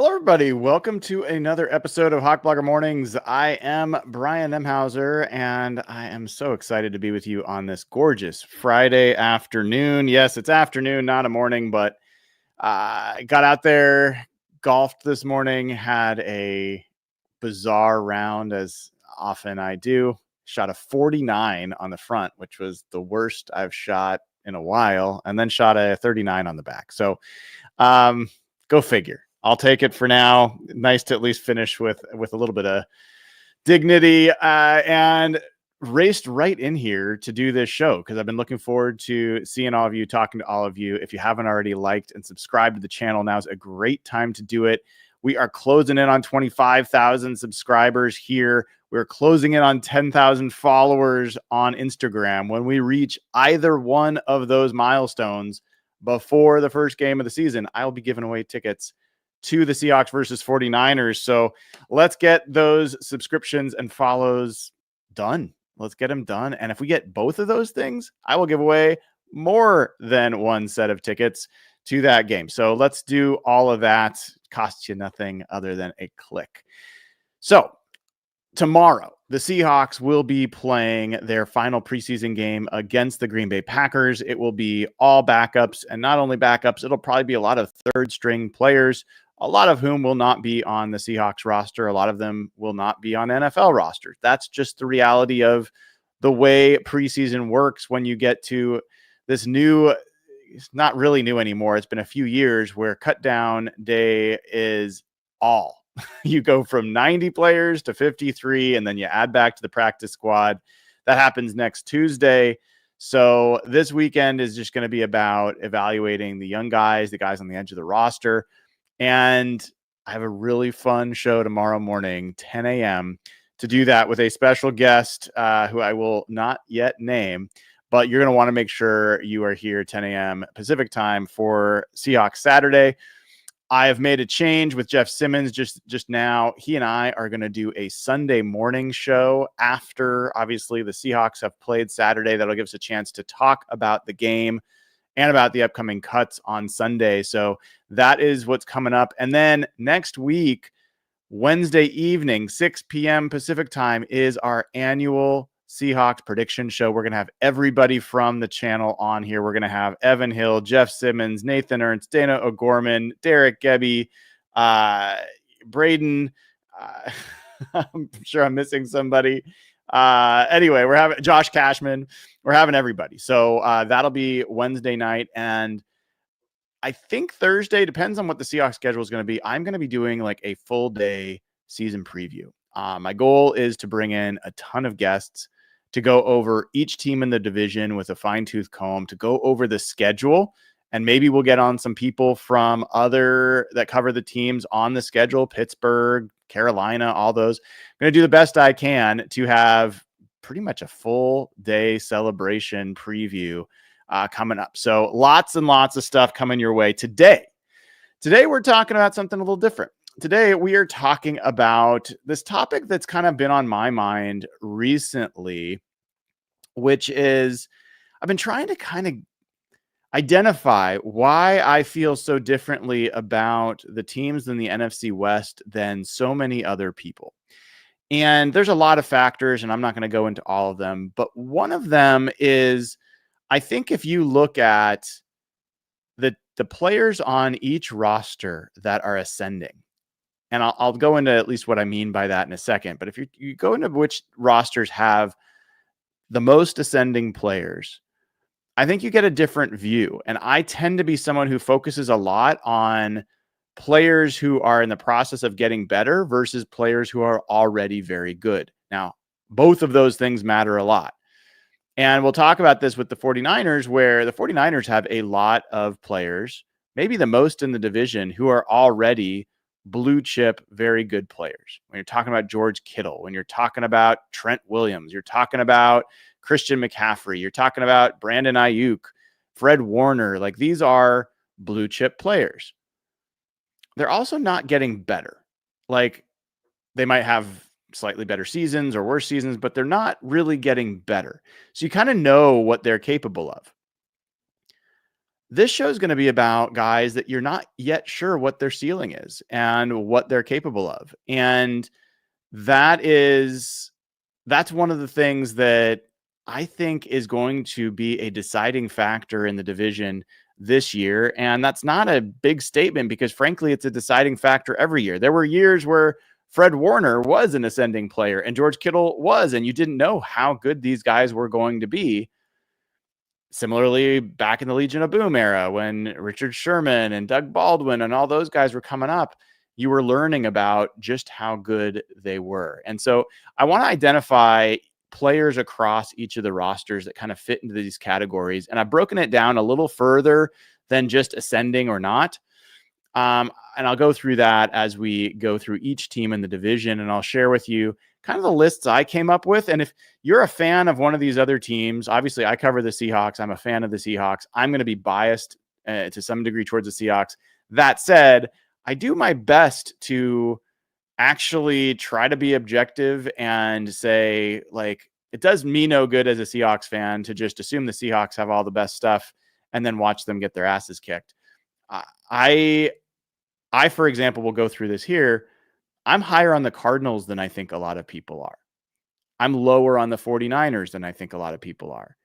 Hello, everybody. Welcome to another episode of Hawk Blogger Mornings. I am Brian Emhauser, and I am so excited to be with you on this gorgeous Friday afternoon. Yes, it's afternoon, not a morning, but I got out there, golfed this morning, had a bizarre round, as often I do. Shot a 49 on the front, which was the worst I've shot in a while, and then shot a 39 on the back. So go figure. I'll take it for now. Nice to at least finish with a little bit of dignity, and raced right in here to do this show because I've been looking forward to seeing all of you, talking to all of you. If you haven't already liked and subscribed to the channel, now's a great time to do it. We are closing in on 25,000 subscribers here. We're closing in on 10,000 followers on Instagram. When we reach either one of those milestones before the first game of the season, I'll be giving away tickets to the Seahawks versus 49ers. So let's get those subscriptions and follows done. Let's get them done. And if we get both of those things, I will give away more than one set of tickets to that game. So let's do all of that. Costs you nothing other than a click. So tomorrow, the Seahawks will be playing their final preseason game against the Green Bay Packers. It will be all backups, and not only backups, it'll probably be a lot of third-string players, a lot of whom will not be on the Seahawks roster. A lot of them will not be on NFL rosters. That's just the reality of the way preseason works when you get to this new, it's not really new anymore. It's been a few years where cut down day is all. You go from 90 players to 53, and then you add back to the practice squad. That happens next Tuesday. So this weekend is just going to be about evaluating the young guys, the guys on the edge of the roster. And I have a really fun show tomorrow morning, 10 a.m., to do that with a special guest who I will not yet name, but you're going to want to make sure you are here 10 a.m. Pacific time for Seahawks Saturday. I have made a change with Jeff Simmons just now. He and I are going to do a Sunday morning show after, obviously, the Seahawks have played Saturday. That'll give us a chance to talk about the game and about the upcoming cuts on Sunday. So that is what's coming up. And then next week, Wednesday evening, 6 p.m. Pacific time, is our annual Seahawks prediction show. We're going to have everybody from the channel on here. We're going to have Evan Hill, Jeff Simmons, Nathan Ernst, Dana O'Gorman, Derek Gebby, Braden. I'm sure I'm missing somebody. Anyway, we're having Josh Cashman. We're having everybody. So that'll be Wednesday night. And I think Thursday, depends on what the Seahawks schedule is going to be. I'm going to be doing like a full day season preview. My goal is to bring in a ton of guests to go over each team in the division with a fine-tooth comb, to go over the schedule. And maybe we'll get on some people from other that cover the teams on the schedule, Pittsburgh, Carolina, all those. I'm going to do the best I can to have pretty much a full day celebration preview coming up. So lots and lots of stuff coming your way today. Today, we're talking about something a little different. Today, we are talking about this topic that's kind of been on my mind recently, which is I've been trying to kind of identify why I feel so differently about the teams in the NFC West than so many other people. And there's a lot of factors, and I'm not going to go into all of them, but one of them is, I think if you look at the players on each roster that are ascending, and I'll go into at least what I mean by that in a second, but if you go into which rosters have the most ascending players, I think you get a different view. And I tend to be someone who focuses a lot on players who are in the process of getting better versus players who are already very good. Now, both of those things matter a lot. And we'll talk about this with the 49ers, where the 49ers have a lot of players, maybe the most in the division, who are already blue chip, very good players. When you're talking about George Kittle, when you're talking about Trent Williams, you're talking about Christian McCaffrey, you're talking about Brandon Ayuk, Fred Warner, like these are blue chip players. They're also not getting better. Like they might have slightly better seasons or worse seasons, but they're not really getting better. So you kind of know what they're capable of. This show is going to be about guys that you're not yet sure what their ceiling is and what they're capable of. And that's one of the things that I think is going to be a deciding factor in the division this year. And that's not a big statement because, frankly, it's a deciding factor every year. There were years where Fred Warner was an ascending player and George Kittle was, and you didn't know how good these guys were going to be. Similarly, back in the Legion of Boom era, when Richard Sherman and Doug Baldwin and all those guys were coming up, you were learning about just how good they were. And so I want to identify players across each of the rosters that kind of fit into these categories. And I've broken it down a little further than just ascending or not. And I'll go through that as we go through each team in the division, and I'll share with you kind of the lists I came up with. And if you're a fan of one of these other teams, obviously I cover the Seahawks. I'm a fan of the Seahawks. I'm going to be biased to some degree towards the Seahawks. That said, I do my best to actually try to be objective and say, like, it does me no good as a Seahawks fan to just assume the Seahawks have all the best stuff and then watch them get their asses kicked. I, for example, will go through this here. I'm higher on the Cardinals than I think a lot of people are. I'm lower on the 49ers than I think a lot of people are.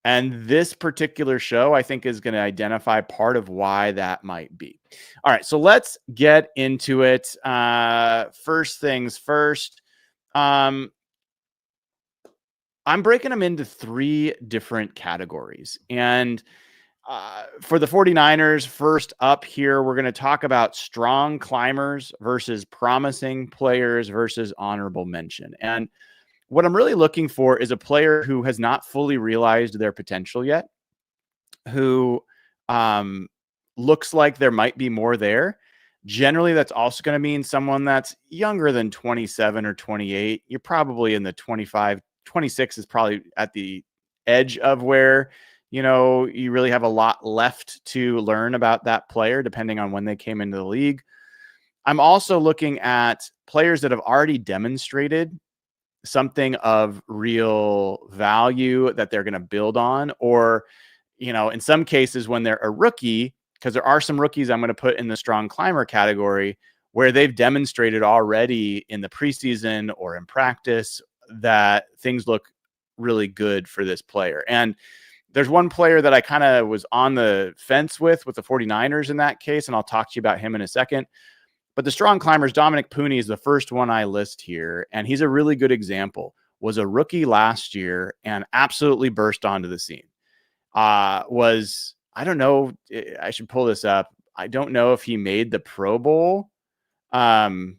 And this particular show, I think, is going to identify part of why that might be. All right, so let's get into it. First things first, I'm breaking them into 3 different categories. And for the 49ers, first up here, we're going to talk about strong climbers versus promising players versus honorable mention. And what I'm really looking for is a player who has not fully realized their potential yet, who looks like there might be more there. Generally, that's also going to mean someone that's younger than 27 or 28. You're probably in the 25, 26 is probably at the edge of where, you know, you really have a lot left to learn about that player, depending on when they came into the league. I'm also looking at players that have already demonstrated something of real value that they're going to build on, or, you know, in some cases when they're a rookie, because there are some rookies I'm going to put in the strong climber category where they've demonstrated already in the preseason or in practice that things look really good for this player. And there's one player that I kind of was on the fence with the 49ers in that case, and I'll talk to you about him in a second. But the strong climbers, Dominic Pooney is the first one I list here, and he's a really good example. Was a rookie last year and absolutely burst onto the scene. I don't know, I should pull this up. I don't know if he made the Pro Bowl, but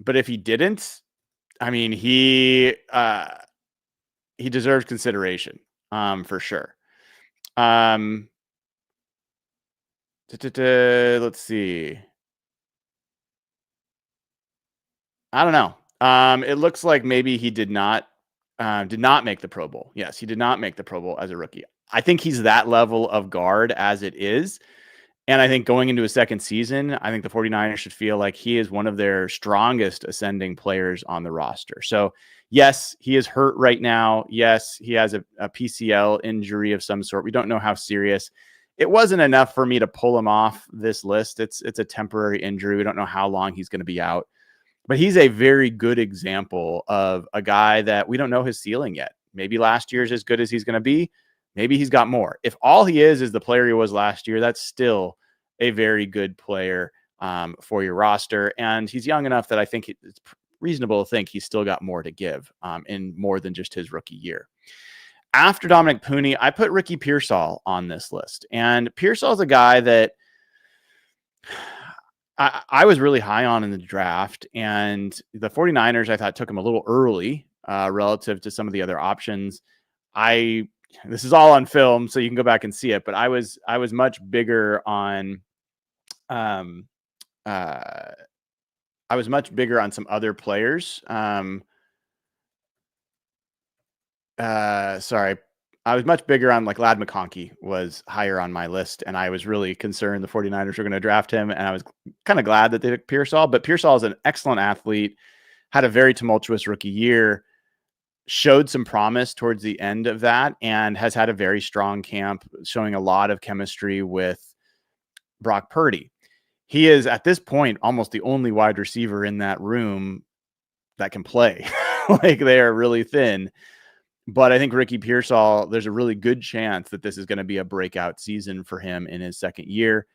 if he didn't, I mean, he deserves consideration, for sure. Let's see. I don't know. It looks like maybe he did not make the Pro Bowl. Yes, he did not make the Pro Bowl as a rookie. I think he's that level of guard as it is. And I think going into a second season, I think the 49ers should feel like he is one of their strongest ascending players on the roster. So yes, he is hurt right now. Yes, he has a PCL injury of some sort. We don't know how serious. It wasn't enough for me to pull him off this list. It's a temporary injury. We don't know how long he's going to be out. But he's a very good example of a guy that we don't know his ceiling yet. Maybe last year's as good as he's going to be. Maybe he's got more. If all he is the player he was last year, that's still a very good player for your roster. And he's young enough that I think it's reasonable to think he's still got more to give in more than just his rookie year. After Dominic Pooney, I put Ricky Pearsall on this list. And Pearsall is a guy that I was really high on in the draft, and the 49ers, I thought, took him a little early relative to some of the other options. This is all on film, so you can go back and see it, but I was much bigger on I was much bigger on some other players. Sorry. I was much bigger on, like, Ladd McConkey was higher on my list, and I was really concerned the 49ers were going to draft him, and I was kind of glad that they took Pearsall. But Pearsall is an excellent athlete, had a very tumultuous rookie year, showed some promise towards the end of that and has had a very strong camp, showing a lot of chemistry with Brock Purdy. He is at this point almost the only wide receiver in that room that can play. Like, they are really thin. But I think Ricky Pearsall, there's a really good chance that this is going to be a breakout season for him in his second year.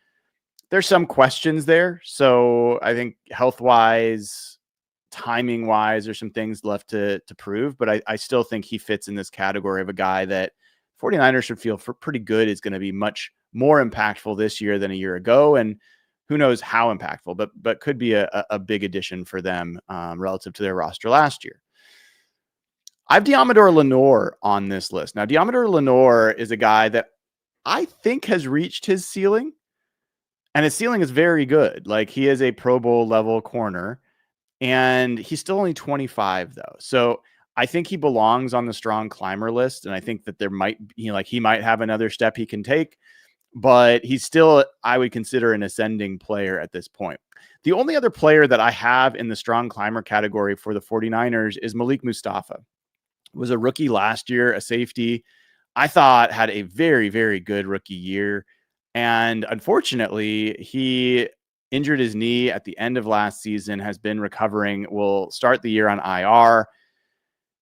There's some questions there. So I think health-wise, timing-wise, there's some things left to prove. But I still think he fits in this category of a guy that 49ers should feel pretty good is going to be much more impactful this year than a year ago. And who knows how impactful, but could be a big addition for them relative to their roster last year. I have Deommodore Lenoir on this list. Now, Deommodore Lenoir is a guy that I think has reached his ceiling, and his ceiling is very good. Like, he is a Pro Bowl level corner, and he's still only 25 though. So I think he belongs on the strong climber list. And I think that there might be, like, he might have another step he can take, but he's still, I would consider, an ascending player at this point. The only other player that I have in the strong climber category for the 49ers is Malik Mustafa. Was a rookie last year, a safety. I thought had a very, very good rookie year. And unfortunately, he injured his knee at the end of last season, has been recovering, will start the year on IR.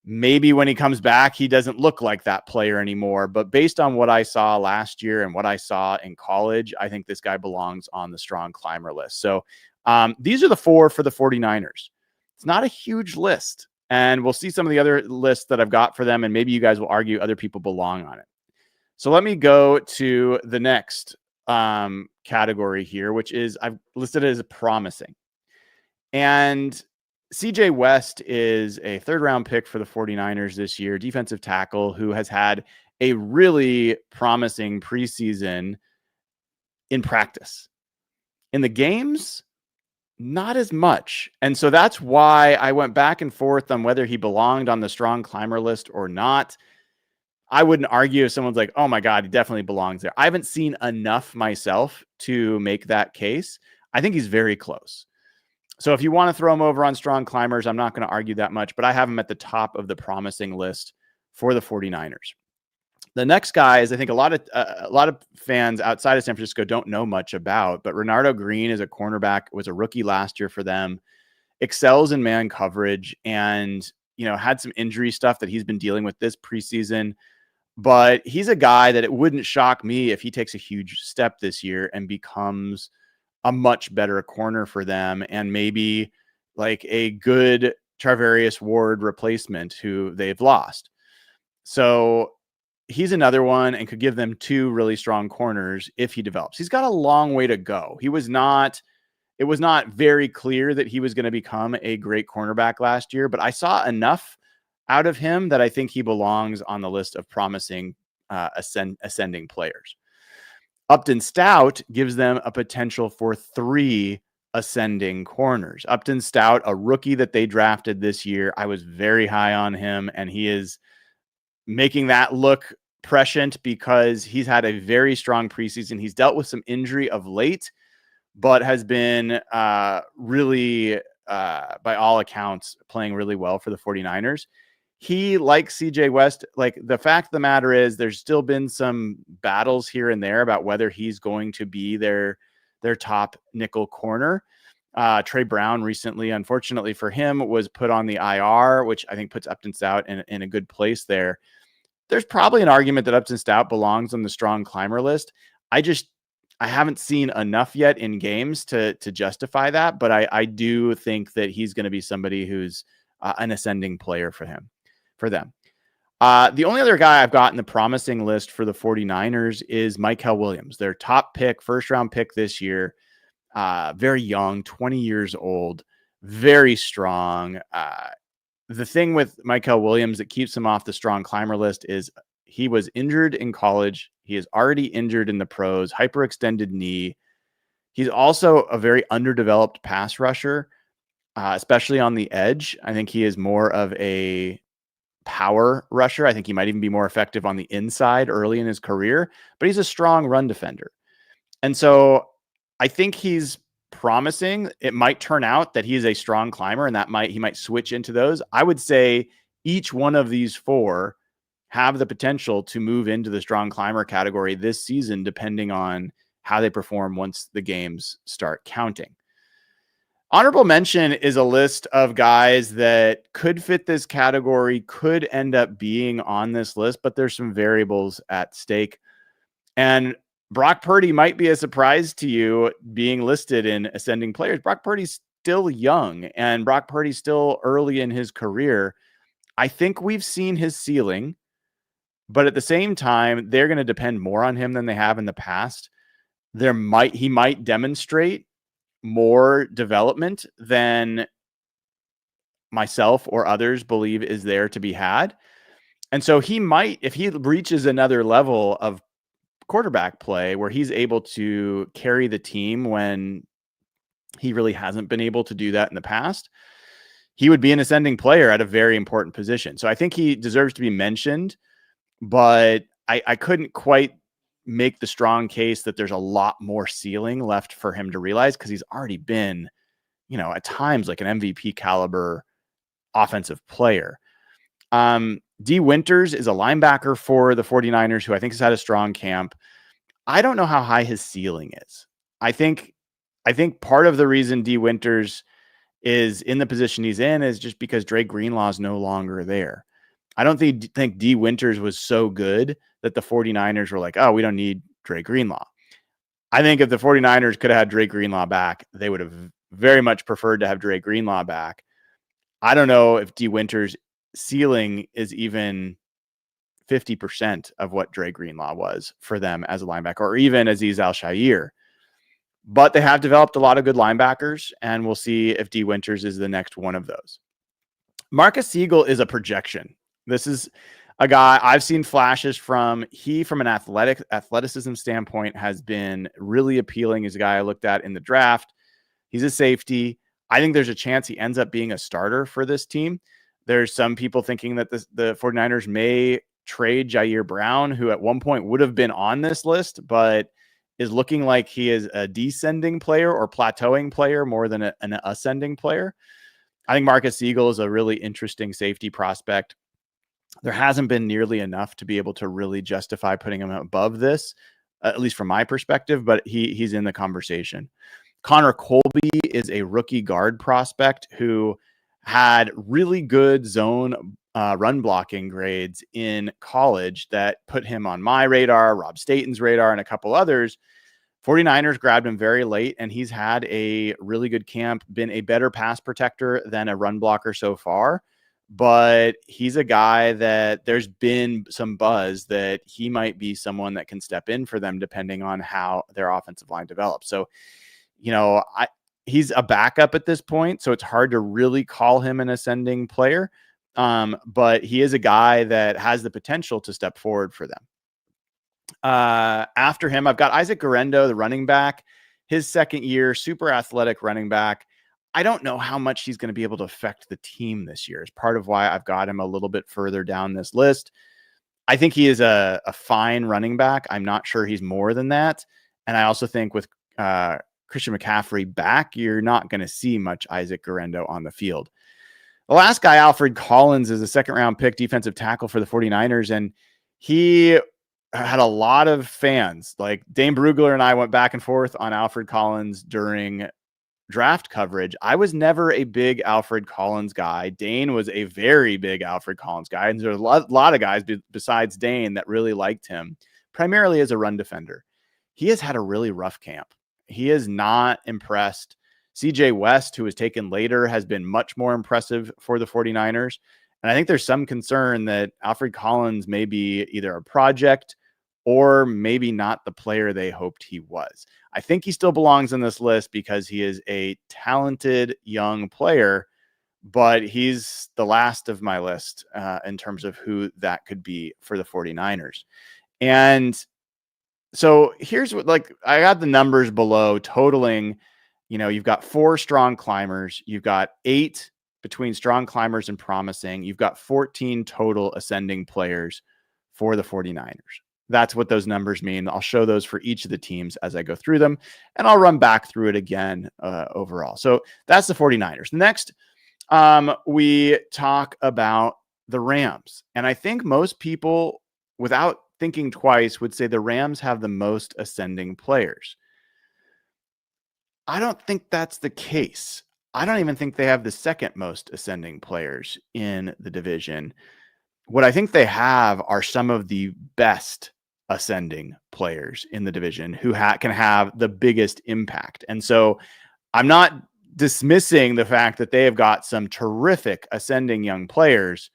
Maybe when he comes back, he doesn't look like that player anymore. But based on what I saw last year and what I saw in college, I think this guy belongs on the strong climber list. So these are the four for the 49ers. It's not a huge list. And we'll see some of the other lists that I've got for them, and maybe you guys will argue other people belong on it. So let me go to the next category here, which is I've listed it as promising. And CJ West is a third-round pick for the 49ers this year, defensive tackle who has had a really promising preseason in practice. In the games, not as much. And so that's why I went back and forth on whether he belonged on the strong climber list or not. I wouldn't argue if someone's like, oh my God, he definitely belongs there. I haven't seen enough myself to make that case. I think he's very close. So if you want to throw him over on strong climbers, I'm not going to argue that much, but I have him at the top of the promising list for the 49ers. The next guy is, I think, a lot of fans outside of San Francisco don't know much about, but Renardo Green is a cornerback, was a rookie last year for them, excels in man coverage, and had some injury stuff that he's been dealing with this preseason. But he's a guy that it wouldn't shock me if he takes a huge step this year and becomes a much better corner for them, and maybe like a good Charvarius Ward replacement who they've lost. So he's another one and could give them two really strong corners if he develops. He's got a long way to go. It was not very clear that he was going to become a great cornerback last year, but I saw enough out of him that I think he belongs on the list of promising ascending players. Upton Stout gives them a potential for 3 ascending corners. Upton Stout, a rookie that they drafted this year. I was very high on him, and he is making that look prescient because he's had a very strong preseason. He's dealt with some injury of late, but has been really, by all accounts, playing really well for the 49ers. He, like CJ West, like, the fact of the matter is there's still been some battles here and there about whether he's going to be their top nickel corner. Trey Brown recently, unfortunately for him, was put on the IR, which I think puts Upton Stout in a good place there. There's probably an argument that Upton Stout belongs on the strong climber list. I haven't seen enough yet in games to justify that, but I do think that he's going to be somebody who's an ascending player for them. The only other guy I've got in the promising list for the 49ers is Mykel Williams, their top pick, first-round pick this year. Very young, 20 years old, very strong. The thing with Mykel Williams that keeps him off the strong climber list is he was injured in college. He is already injured in the pros, hyperextended knee. He's also a very underdeveloped pass rusher, especially on the edge. I think he is more of a power rusher. I think he might even be more effective on the inside early in his career, but he's a strong run defender. And so I think he's promising. It might turn out that he is a strong climber, and he might switch into those. I would say each one of these four have the potential to move into the strong climber category this season, depending on how they perform once the games start counting. Honorable mention is a list of guys that could fit this category, could end up being on this list, but there's some variables at stake. And Brock Purdy might be a surprise to you being listed in ascending players. Brock Purdy's still young, and Brock Purdy's still early in his career. I think we've seen his ceiling, but at the same time, they're going to depend more on him than they have in the past. He might demonstrate more development than myself or others believe is there to be had. And so he might, if he reaches another level of quarterback play where he's able to carry the team when he really hasn't been able to do that in the past, he would be an ascending player at a very important position. So I think he deserves to be mentioned, but I couldn't quite make the strong case that there's a lot more ceiling left for him to realize, because he's already been, at times like an MVP caliber offensive player. D. Winters is a linebacker for the 49ers who I think has had a strong camp. I don't know how high his ceiling is. I think part of the reason D. Winters is in the position he's in is just because Dre Greenlaw is no longer there. I don't think D. Winters was so good that the 49ers were like, oh, we don't need Dre Greenlaw. I think if the 49ers could have had Dre Greenlaw back, they would have very much preferred to have Dre Greenlaw back. I don't know if D. Winters' ceiling is even 50% of what Dre Greenlaw was for them as a linebacker, or even Azeez Al-Shaair. But they have developed a lot of good linebackers, and we'll see if D. Winters is the next one of those. Marcus Siegel is a projection. This is a guy I've seen flashes from. He, from an athleticism standpoint, has been really appealing. He's a guy I looked at in the draft. He's a safety. I think there's a chance he ends up being a starter for this team. There's some people thinking that the 49ers may trade Jair Brown, who at one point would have been on this list, but is looking like he is a descending player or plateauing player more than an ascending player. I think Marcus Siegel is a really interesting safety prospect. There hasn't been nearly enough to be able to really justify putting him above this, at least from my perspective, but he's in the conversation. Connor Colby is a rookie guard prospect who had really good zone run blocking grades in college that put him on my radar, Rob Staten's radar, and a couple others. 49ers grabbed him very late, and he's had a really good camp, been a better pass protector than a run blocker so far. But he's a guy that there's been some buzz that he might be someone that can step in for them depending on how their offensive line develops. So, he's a backup at this point, so it's hard to really call him an ascending player. But he is a guy that has the potential to step forward for them. After him, I've got Isaac Guerendo, the running back, his second year, super athletic running back. I don't know how much he's going to be able to affect the team this year. It's part of why I've got him a little bit further down this list. I think he is a fine running back. I'm not sure he's more than that. And I also think with Christian McCaffrey back, you're not going to see much Isaac Guerendo on the field. The last guy, Alfred Collins, is a second-round pick defensive tackle for the 49ers, and he had a lot of fans. Like Dane Brugler and I went back and forth on Alfred Collins during draft coverage. I was never a big Alfred Collins guy. Dane was a very big Alfred Collins guy, and there's a lot of guys besides Dane that really liked him, primarily as a run defender. He has had a really rough camp. He has not impressed. CJ West, who was taken later, has been much more impressive for the 49ers. And I think there's some concern that Alfred Collins may be either a project or maybe not the player they hoped he was. I think he still belongs on this list because he is a talented young player, but he's the last of my list in terms of who that could be for the 49ers. And so here's what, I got the numbers below totaling, you've got 4 strong climbers, you've got 8 between strong climbers and promising, you've got 14 total ascending players for the 49ers. That's what those numbers mean. I'll show those for each of the teams as I go through them, and I'll run back through it again overall. So that's the 49ers. Next, we talk about the Rams. And I think most people, without thinking twice, would say the Rams have the most ascending players. I don't think that's the case. I don't even think they have the second most ascending players in the division. What I think they have are some of the best ascending players in the division who can have the biggest impact. And so I'm not dismissing the fact that they have got some terrific ascending young players,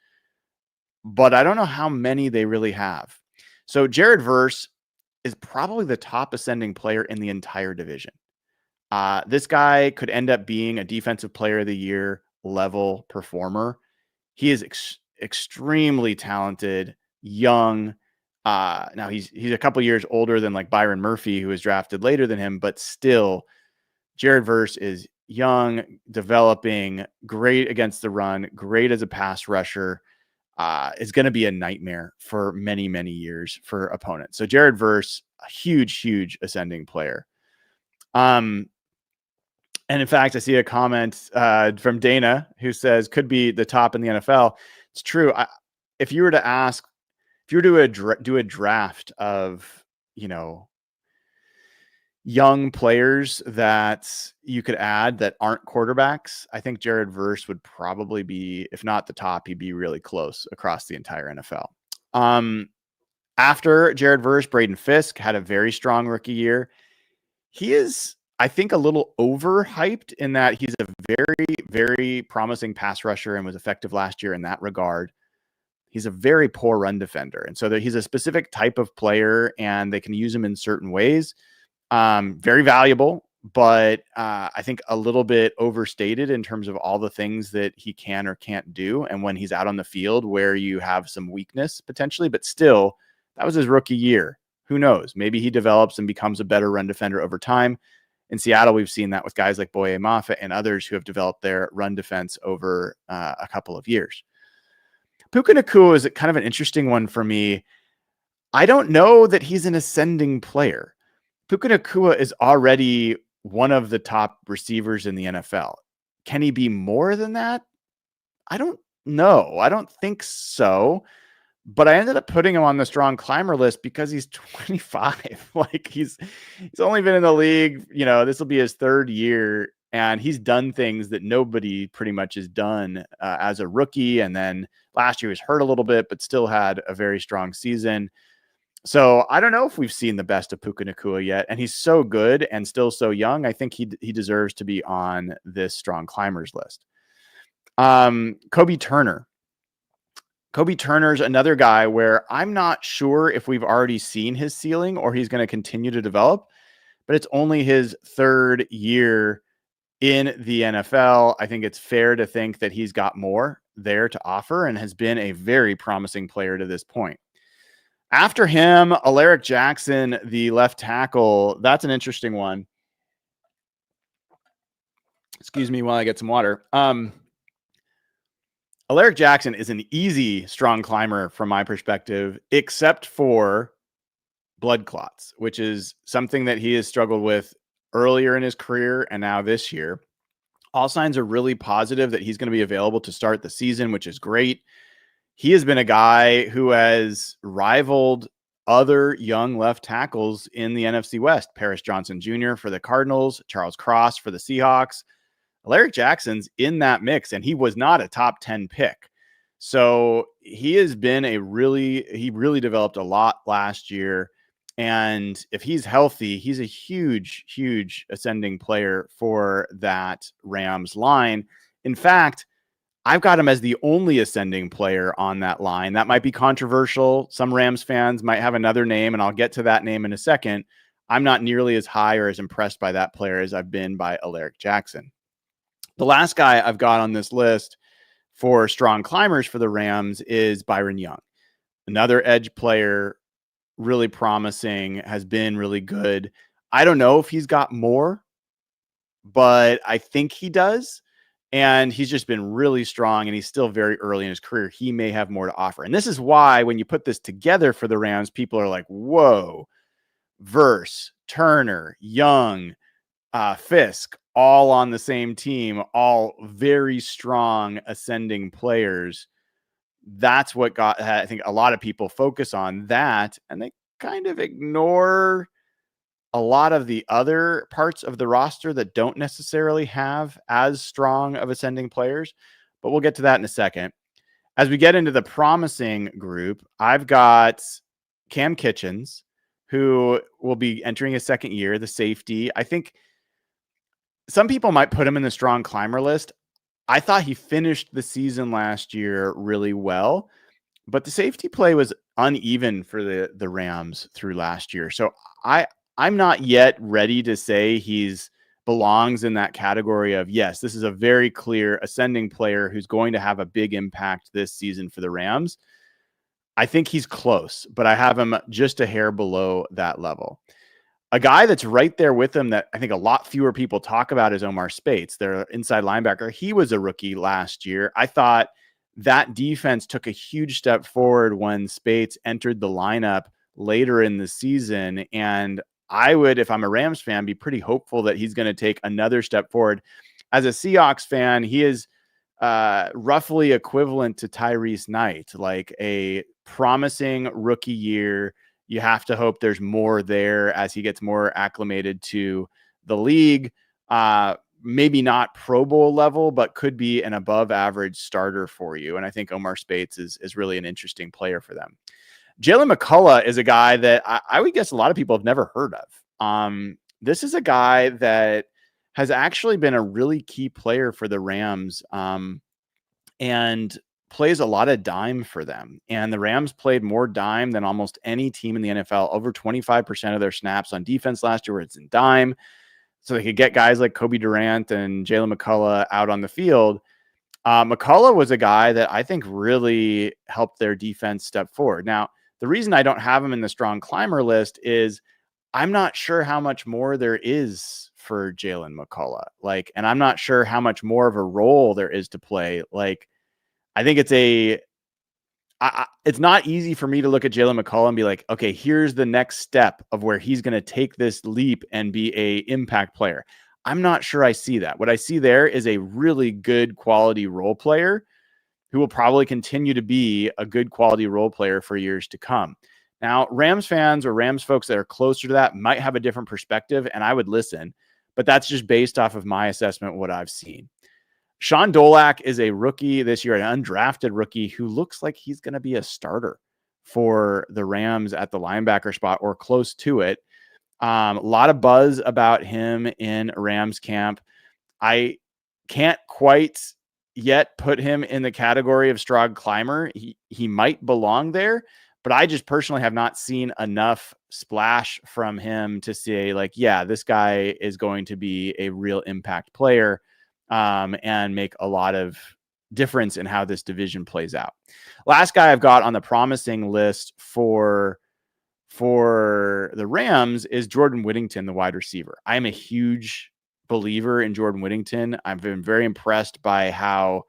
but I don't know how many they really have. So Jared Verse is probably the top ascending player in the entire division. This guy could end up being a defensive player of the year level performer. He is extremely talented, young. Now he's a couple years older than like Byron Murphy, who was drafted later than him, but still Jared Verse is young, developing, great against the run, great as a pass rusher. Is going to be a nightmare for many, many years for opponents. So Jared Verse, a huge ascending player. And in fact, I see a comment from Dana who says could be the top in the NFL. It's true. If you were to do a draft of, young players that you could add that aren't quarterbacks, I think Jared Verse would probably be, if not the top, he'd be really close across the entire NFL. After Jared Verse, Braden Fisk had a very strong rookie year. He is, I think, a little overhyped in that he's a very, very promising pass rusher and was effective last year in that regard. He's a very poor run defender. And so he's a specific type of player and they can use him in certain ways. Very valuable, but I think a little bit overstated in terms of all the things that he can or can't do. And when he's out on the field where you have some weakness potentially, but still, that was his rookie year. Who knows? Maybe he develops and becomes a better run defender over time. In Seattle, we've seen that with guys like Boye Mafe and others who have developed their run defense over a couple of years. Puka Nacua is kind of an interesting one for me. I don't know that he's an ascending player. Puka Nacua is already one of the top receivers in the NFL. Can he be more than that? I don't know. I don't think so. But I ended up putting him on the strong climber list because he's 25. Like he's only been in the league, this will be his third year, and he's done things that nobody pretty much has done as a rookie. And then last year he was hurt a little bit, but still had a very strong season. So I don't know if we've seen the best of Puka Nacua yet, and he's so good and still so young. I think he deserves to be on this strong climbers list. Kobe Turner. Kobe Turner's another guy where I'm not sure if we've already seen his ceiling or he's going to continue to develop, but it's only his third year in the NFL. I think it's fair to think that he's got more there to offer and has been a very promising player to this point. After him, Alaric Jackson, the left tackle, that's an interesting one. Excuse me while I get some water. Alaric Jackson is an easy, strong climber from my perspective, except for blood clots, which is something that he has struggled with earlier in his career and now this year. All signs are really positive that he's going to be available to start the season, which is great. He has been a guy who has rivaled other young left tackles in the NFC West. Paris Johnson Jr. for the Cardinals, Charles Cross for the Seahawks. Alaric Jackson's in that mix, and he was not a top 10 pick. So he has been he really developed a lot last year. And if he's healthy, he's a huge ascending player for that Rams line. In fact, I've got him as the only ascending player on that line. That might be controversial. Some Rams fans might have another name, and I'll get to that name in a second. I'm not nearly as high or as impressed by that player as I've been by Alaric Jackson. The last guy I've got on this list for strong climbers for the Rams is Byron Young. Another edge player, really promising, has been really good. I don't know if he's got more, but I think he does. And he's just been really strong, and he's still very early in his career. He may have more to offer. And this is why when you put this together for the Rams, people are like, whoa, Verse, Turner, Young, Fisk, all on the same team, all very strong ascending players. that's what I think a lot of people focus on that, and they kind of ignore a lot of the other parts of the roster that don't necessarily have as strong of ascending players. But we'll get to that in a second. As we get into the promising group, I've got Cam Kitchens, who will be entering his second year, the safety. I think some people might put him in the strong climber list. I thought he finished the season last year really well, but the safety play was uneven for the Rams through last year. So I'm not yet ready to say he's belongs in that category of, yes, this is a very clear ascending player who's going to have a big impact this season for the Rams. I think he's close, but I have him just a hair below that level. A guy that's right there with him that I think a lot fewer people talk about is Omar Speights, their inside linebacker. He was a rookie last year. I thought that defense took a huge step forward when Speights entered the lineup later in the season. And I would, if I'm a Rams fan, be pretty hopeful that he's going to take another step forward. As a Seahawks fan, he is roughly equivalent to Tyrese Knight, like a promising rookie year. You have to hope there's more there as he gets more acclimated to the league. Maybe not Pro Bowl level, but could be an above average starter for you. And I think Omar Speights is really an interesting player for them. Jalen McCullough is a guy that I would guess a lot of people have never heard of. This is a guy that has actually been a really key player for the Rams and plays a lot of dime for them. And the Rams played more dime than almost any team in the NFL. Over 25% of their snaps on defense last year was in dime. So they could get guys like Kobe Durant and Jalen McCullough out on the field. McCullough was a guy that I think really helped their defense step forward. Now, the reason I don't have him in the strong climber list is I'm not sure how much more there is for Jalen McCullough. And I'm not sure how much more of a role there is to play. I think it's not easy for me to look at Jalen McCullough and be like, okay, here's the next step of where he's going to take this leap and be a impact player. I'm not sure I see that. What I see there is a really good quality role player who will probably continue to be a good quality role player for years to come. Now, Rams fans or Rams folks that are closer to that might have a different perspective, and I would listen, but that's just based off of my assessment of what I've seen. Sean Dolak is a rookie this year, an undrafted rookie who looks like he's going to be a starter for the Rams at the linebacker spot or close to it. A lot of buzz about him in Rams camp. I can't quite yet put him in the category of strong climber. He might belong there, but I just personally have not seen enough splash from him to say yeah, this guy is going to be a real impact player and make a lot of difference in how this division plays out. Last guy I've got on the promising list for the Rams is Jordan Whittington, the wide receiver. I am a huge believer in Jordan Whittington. I've been very impressed by how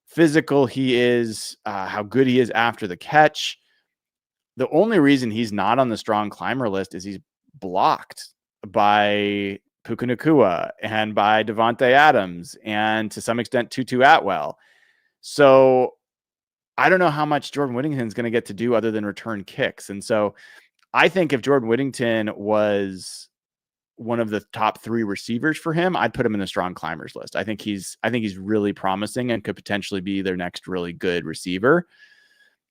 physical he is, how good he is after the catch. The only reason he's not on the strong climber list is he's blocked by Puka Nacua and by Devontae Adams and to some extent Tutu Atwell. So I don't know how much Jordan Whittington is going to get to do other than return kicks. And so I think if Jordan Whittington was one of the top 3 receivers for him, I'd put him in the strong climbers list. I think he's really promising and could potentially be their next really good receiver.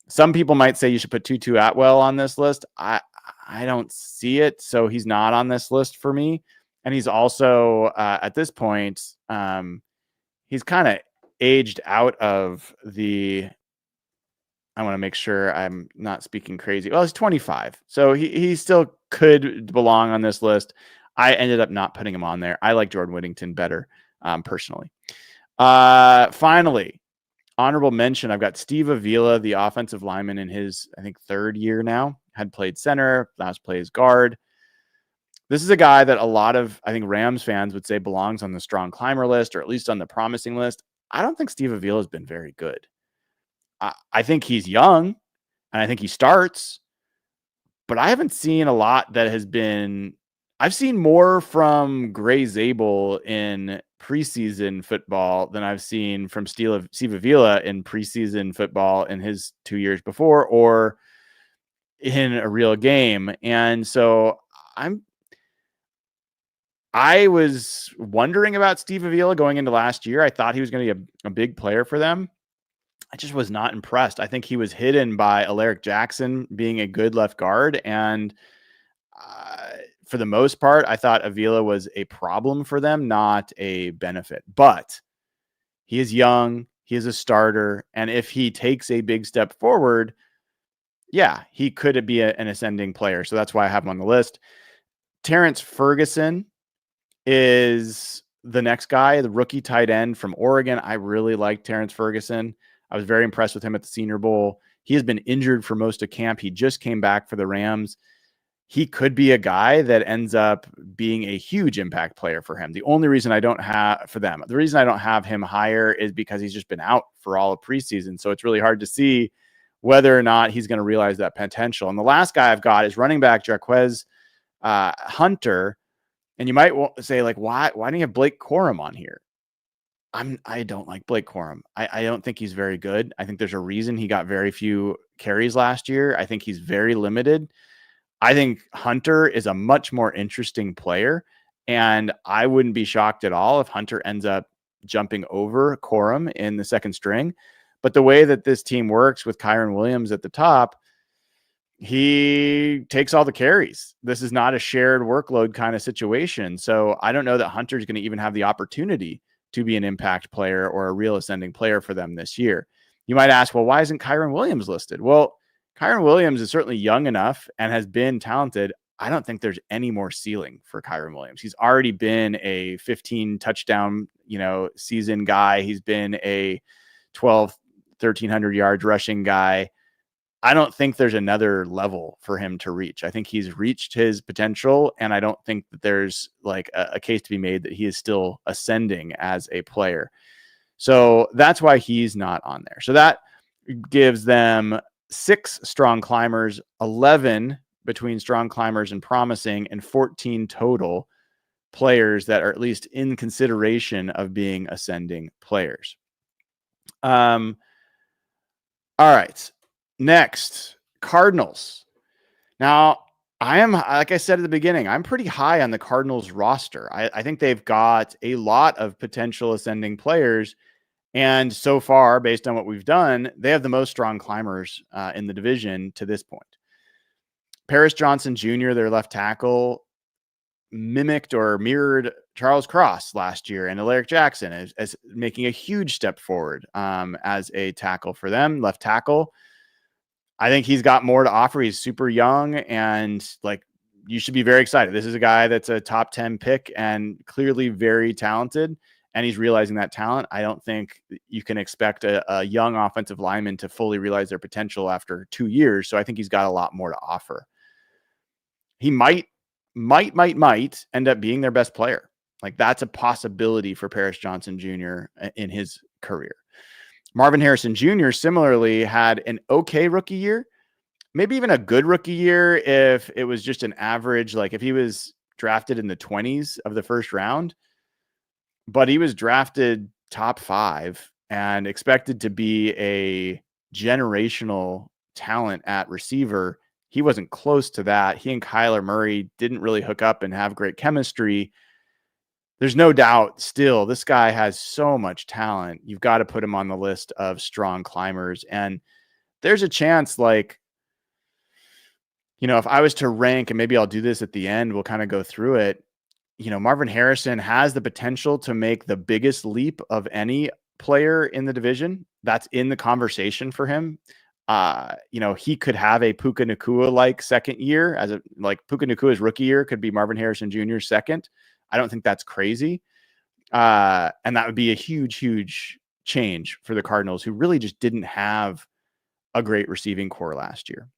Some people might say you should put Tutu Atwell on this list. I don't see it, so he's not on this list for me. And he's also at this point, he's kind of aged out of the. I want to make sure I'm not speaking crazy. Well, he's 25, so he still could belong on this list. I ended up not putting him on there. I like Jordan Whittington better personally. Finally, honorable mention, I've got Steve Avila, the offensive lineman in his, I think, 3rd year now. Had played center, last plays guard. This is a guy that a lot of, I think, Rams fans would say belongs on the strong climber list or at least on the promising list. I don't think Steve Avila has been very good. I think he's young and I think he starts, but I haven't seen a lot that has been. I've seen more from Gray Zabel in preseason football than I've seen from Steve Avila in preseason football in his 2 years before or in a real game. And so I was wondering about Steve Avila going into last year. I thought he was going to be a big player for them. I just was not impressed. I think he was hidden by Alaric Jackson being a good left guard. And for the most part, I thought Avila was a problem for them, not a benefit. But he is young. He is a starter. And if he takes a big step forward, yeah, he could be an ascending player. So that's why I have him on the list. Terrence Ferguson is the next guy, the rookie tight end from Oregon. I really like Terrence Ferguson. I was very impressed with him at the Senior Bowl. He has been injured for most of camp. He just came back for the Rams. He could be a guy that ends up being a huge impact player for him. The only reason I don't have the reason I don't have him higher is because he's just been out for all of preseason. So it's really hard to see whether or not he's going to realize that potential. And the last guy I've got is running back Jarquez Hunter. And you might say, like, why don't you have Blake Corum on here? I don't like Blake Corum. I don't think he's very good. I think there's a reason he got very few carries last year. I think he's very limited. I think Hunter is a much more interesting player, and I wouldn't be shocked at all if Hunter ends up jumping over Corum in the second string. But the way that this team works with Kyron Williams at the top, he takes all the carries. This is not a shared workload kind of situation. So I don't know that Hunter's going to even have the opportunity to be an impact player or a real ascending player for them this year. You might ask, well, why isn't Kyron Williams listed? Well, Kyron Williams is certainly young enough and has been talented. I don't think there's any more ceiling for Kyron Williams. He's already been a 15 touchdown, season guy. He's been a 1,300 yards rushing guy. I don't think there's another level for him to reach. I think he's reached his potential, and I don't think that there's like a case to be made that he is still ascending as a player. So that's why he's not on there. So that gives them 6 strong climbers, 11 between strong climbers and promising, and 14 total players that are at least in consideration of being ascending players. All right. Next, Cardinals. Now, I am, like I said at the beginning, I'm pretty high on the Cardinals roster. I think they've got a lot of potential ascending players. And so far, based on what we've done, they have the most strong climbers in the division to this point. Paris Johnson Jr., their left tackle, mimicked or mirrored Charles Cross last year, and Alaric Jackson as making a huge step forward as a tackle for them, left tackle. I think he's got more to offer. He's super young, and you should be very excited. This is a guy that's a top 10 pick and clearly very talented, and he's realizing that talent. I don't think you can expect a young offensive lineman to fully realize their potential after 2 years. So I think he's got a lot more to offer. He might end up being their best player. Like, that's a possibility for Paris Johnson Jr. in his career. Marvin Harrison Jr. similarly had an okay rookie year, maybe even a good rookie year if it was just an average, like if he was drafted in the 20s of the first round, but he was drafted top 5 and expected to be a generational talent at receiver. He wasn't close to that. He and Kyler Murray didn't really hook up and have great chemistry. There's no doubt still, this guy has so much talent. You've got to put him on the list of strong climbers. And there's a chance, if I was to rank, and maybe I'll do this at the end, we'll kind of go through it. Marvin Harrison has the potential to make the biggest leap of any player in the division. That's in the conversation for him. He could have a Puka Nacua-like second year, Puka Nacua's rookie year could be Marvin Harrison Jr.'s second. I don't think that's crazy. And that would be a huge, huge change for the Cardinals, who really just didn't have a great receiving core last year.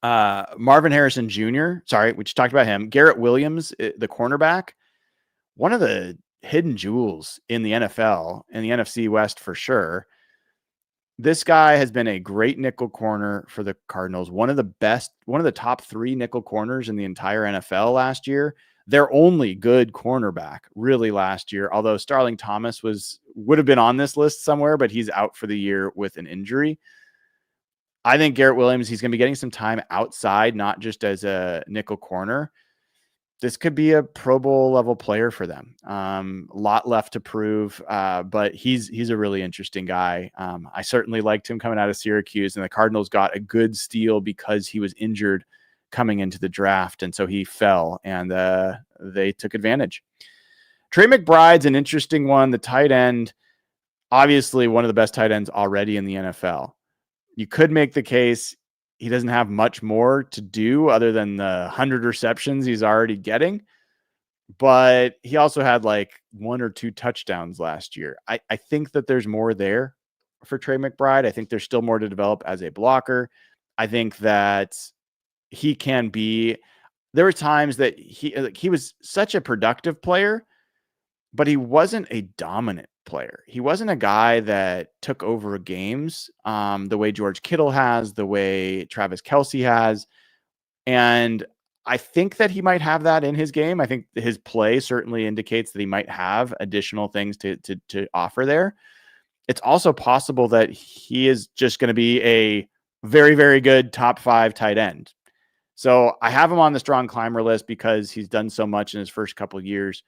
Marvin Harrison Jr., we just talked about him. Garrett Williams, the cornerback, one of the hidden jewels in the NFL and the NFC West for sure. This guy has been a great nickel corner for the Cardinals. One of the top 3 nickel corners in the entire NFL last year. their only good cornerback really last year, although Starling Thomas would have been on this list somewhere, but he's out for the year with an injury. I think Garrett Williams, he's going to be getting some time outside, not just as a nickel corner. This could be a Pro Bowl level player for them. A lot left to prove, but he's a really interesting guy. I certainly liked him coming out of Syracuse, and the Cardinals got a good steal because he was injured coming into the draft, and so he fell, and they took advantage. Trey McBride's an interesting one. The tight end, obviously one of the best tight ends already in the NFL. You could make the case he doesn't have much more to do other than the 100 receptions he's already getting, but he also had like 1 or 2 touchdowns last year. I think that there's more there for Trey McBride. I think there's still more to develop as a blocker. I think that he can be, there were times that he was such a productive player, but he wasn't a dominant player. He wasn't a guy that took over games the way George Kittle has, the way Travis Kelce has. And I think that he might have that in his game. I think his play certainly indicates that he might have additional things to offer there. It's also possible that he is just going to be a very, very good top 5 tight end. So I have him on the strong climber list because he's done so much in his first couple of years.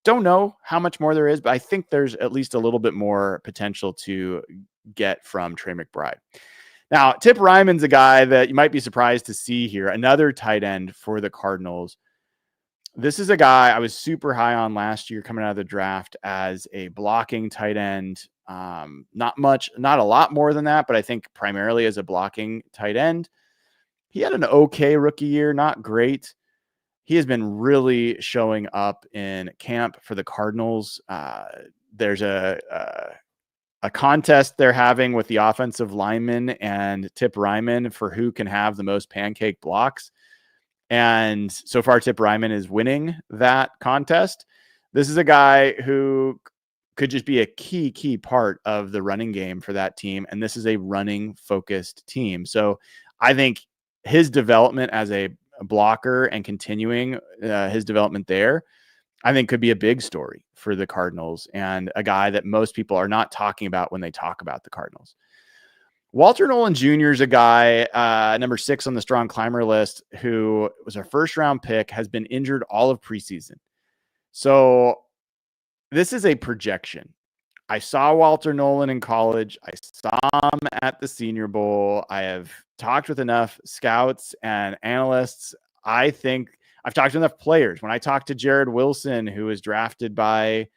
Don't know how much more there is, but I think there's at least a little bit more potential to get from Trey McBride. Now, Tip Ryman's a guy that you might be surprised to see here, another tight end for the Cardinals. This is a guy I was super high on last year coming out of the draft as a blocking tight end. Not a lot more than that, but I think primarily as a blocking tight end. He had an okay rookie year, not great. He has been really showing up in camp for the Cardinals. There's a contest they're having with the offensive lineman and Tip Ryman for who can have the most pancake blocks. And so far, Tip Ryman is winning that contest. This is a guy who could just be a key part of the running game for that team. And this is a running focused team. So I think his development as a blocker and continuing his development there, I think could be a big story for the Cardinals and a guy that most people are not talking about when they talk about the Cardinals. Walter Nolan Jr. is a guy, number 6 on the strong climber list, who was a first round pick, has been injured all of preseason. So this is a projection. I saw Walter Nolan in college. I saw him at the Senior Bowl. I have talked with enough scouts and analysts. I think I've talked to enough players. When I talked to Jared Wilson, who was drafted by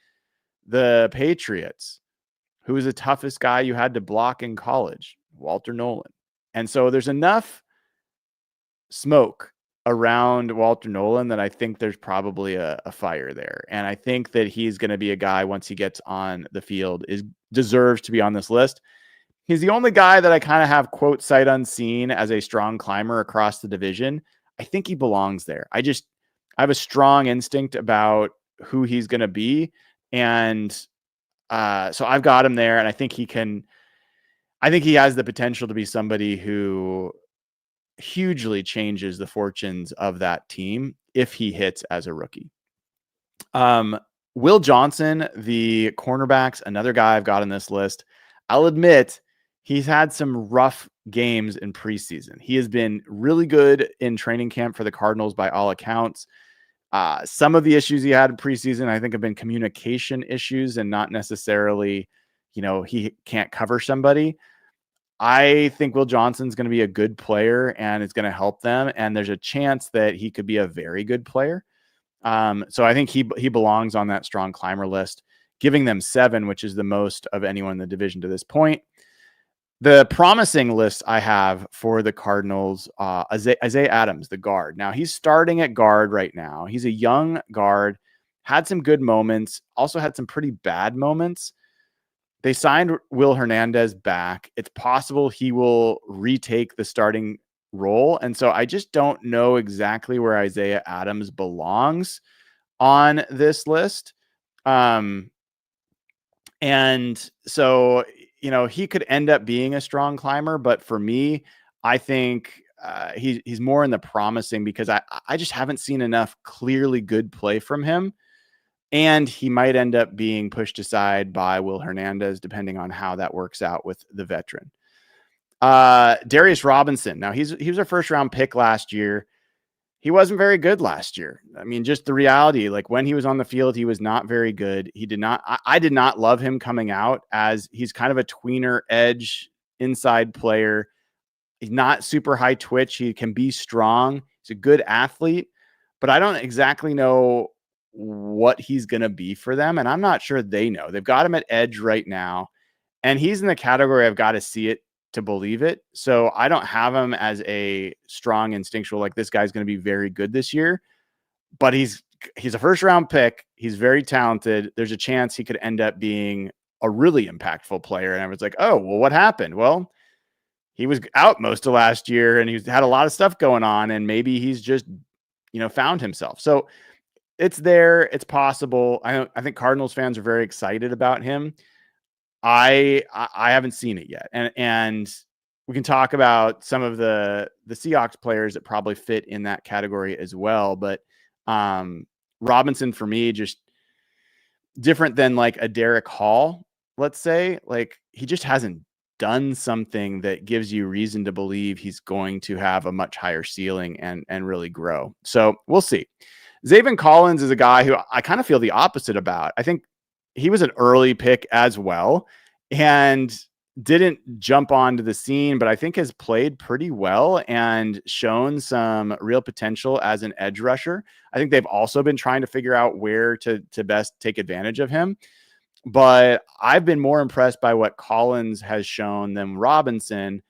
the Patriots, who was the toughest guy you had to block in college, Walter Nolan. And so there's enough smoke around Walter Nolan that I think there's probably a fire there. And I think that he's going to be a guy, once he gets on the field, deserves to be on this list. He's the only guy that I kind of have, quote, sight unseen as a strong climber across the division. I think he belongs there. I have a strong instinct about who he's going to be. And so I've got him there, and I think he has the potential to be somebody who hugely changes the fortunes of that team if he hits as a rookie. Will Johnson, the cornerbacks, another guy I've got on this list. I'll admit he's had some rough games in preseason. He has been really good in training camp for the Cardinals by all accounts. Some of the issues he had in preseason, I think, have been communication issues and not necessarily, he can't cover somebody. I think Will Johnson's going to be a good player and it's going to help them. And there's a chance that he could be a very good player. So I think he belongs on that strong climber list, giving them 7, which is the most of anyone in the division to this point. The promising list I have for the Cardinals, Isaiah Adams, the guard. Now he's starting at guard right now. He's a young guard, had some good moments, also had some pretty bad moments. They signed Will Hernandez back. It's possible he will retake the starting role. And so I just don't know exactly where Isaiah Adams belongs on this list. And so, he could end up being a strong climber. But for me, I think he's more in the promising, because I just haven't seen enough clearly good play from him. And he might end up being pushed aside by Will Hernandez, depending on how that works out with the veteran. Darius Robinson. Now, he was a first round pick last year. He wasn't very good last year. I mean, just the reality, like when he was on the field, he was not very good. I did not love him coming out, as he's kind of a tweener edge inside player. He's not super high twitch. He can be strong. He's a good athlete, but I don't exactly know what he's going to be for them. And I'm not sure they know. They've got him at edge right now, and he's in the category I've got to see it to believe it. So I don't have him as a strong instinctual, like this guy's going to be very good this year, but he's a first round pick. He's very talented. There's a chance he could end up being a really impactful player. And I was like, oh, well, what happened? Well, he was out most of last year, and he's had a lot of stuff going on, and maybe he's just, found himself. So it's there. It's possible. I think Cardinals fans are very excited about him. I haven't seen it yet. And we can talk about some of the Seahawks players that probably fit in that category as well. But Robinson, for me, just different than like a Derek Hall, let's say. Like, he just hasn't done something that gives you reason to believe he's going to have a much higher ceiling and really grow. So we'll see. Zaven Collins is a guy who I kind of feel the opposite about. I think he was an early pick as well and didn't jump onto the scene, but I think has played pretty well and shown some real potential as an edge rusher. I think they've also been trying to figure out where to best take advantage of him. But I've been more impressed by what Collins has shown than Robinson.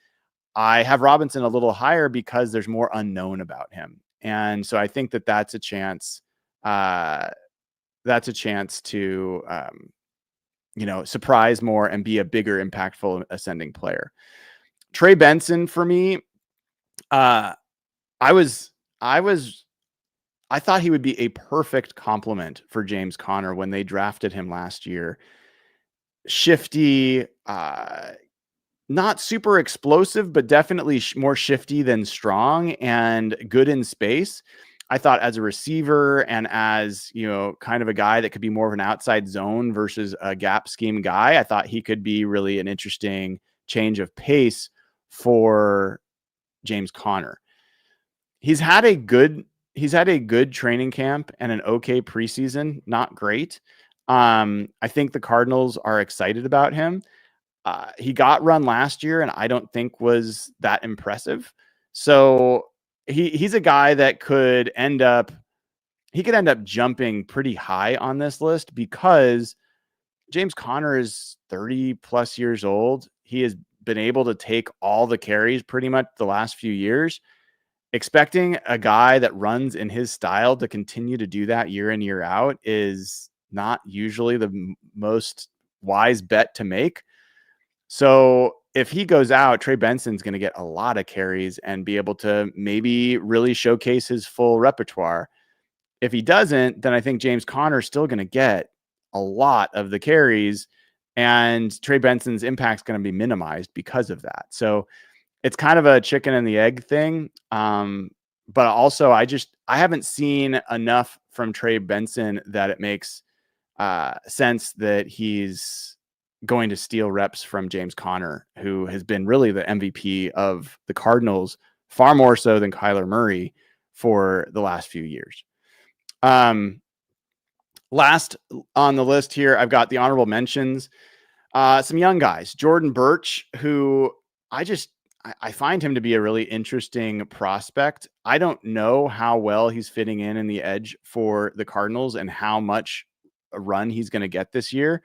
I have Robinson a little higher because there's more unknown about him. And so I think that's a chance. That's a chance to, surprise more and be a bigger, impactful ascending player. Trey Benson, for me, I thought he would be a perfect complement for James Conner when they drafted him last year. Shifty, not super explosive, but definitely more shifty than strong, and good in space. I thought as a receiver and as, kind of a guy that could be more of an outside zone versus a gap scheme guy, I thought he could be really an interesting change of pace for James Conner. He's had a good training camp and an okay preseason, not great. I think the Cardinals are excited about him. He got run last year, and I don't think was that impressive. So he's a guy that could end up jumping pretty high on this list, because James Conner is 30 plus years old. He has been able to take all the carries pretty much the last few years. Expecting a guy that runs in his style to continue to do that year in, year out is not usually the most wise bet to make. So if he goes out, Trey Benson's going to get a lot of carries and be able to maybe really showcase his full repertoire. If he doesn't, then I think James Conner is still going to get a lot of the carries, and Trey Benson's impact is going to be minimized because of that. So it's kind of a chicken and the egg thing. But also I haven't seen enough from Trey Benson that it makes sense that he's going to steal reps from James Conner, who has been really the MVP of the Cardinals, far more so than Kyler Murray for the last few years. Last on the list here, I've got the honorable mentions. Some young guys, Jordan Birch, who I find him to be a really interesting prospect. I don't know how well he's fitting in the edge for the Cardinals and how much a run he's going to get this year.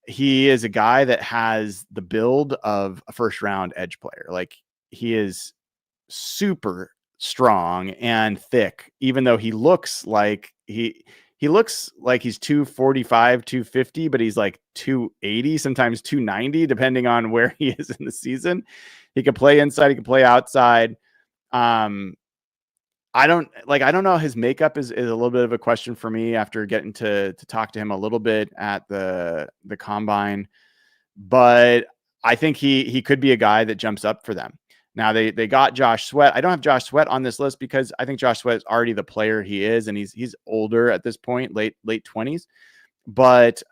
He is a guy that has the build of a first round edge player. Like, he is super strong and thick, even though he looks like he's 245, 250, but he's like 280, sometimes 290, depending on where he is in the season. He can play inside, he can play outside. I don't know. His makeup is a little bit of a question for me after getting to talk to him a little bit at the combine, but I think he could be a guy that jumps up for them. Now they got Josh Sweat. I don't have Josh Sweat on this list because I think Josh Sweat is already the player he is, and he's older at this point, late 20s. But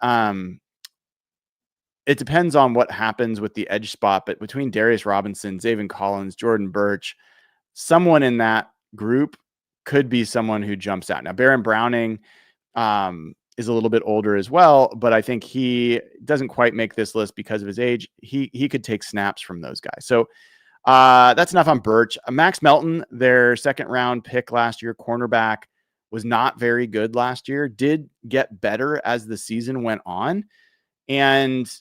it depends on what happens with the edge spot. But between Darius Robinson, Zaven Collins, Jordan Birch, someone in that group could be someone who jumps out. Now, Baron Browning is a little bit older as well, but I think he doesn't quite make this list because of his age. He could take snaps from those guys. So that's enough on Birch. Max Melton, their second round pick last year, cornerback, was not very good last year, did get better as the season went on. And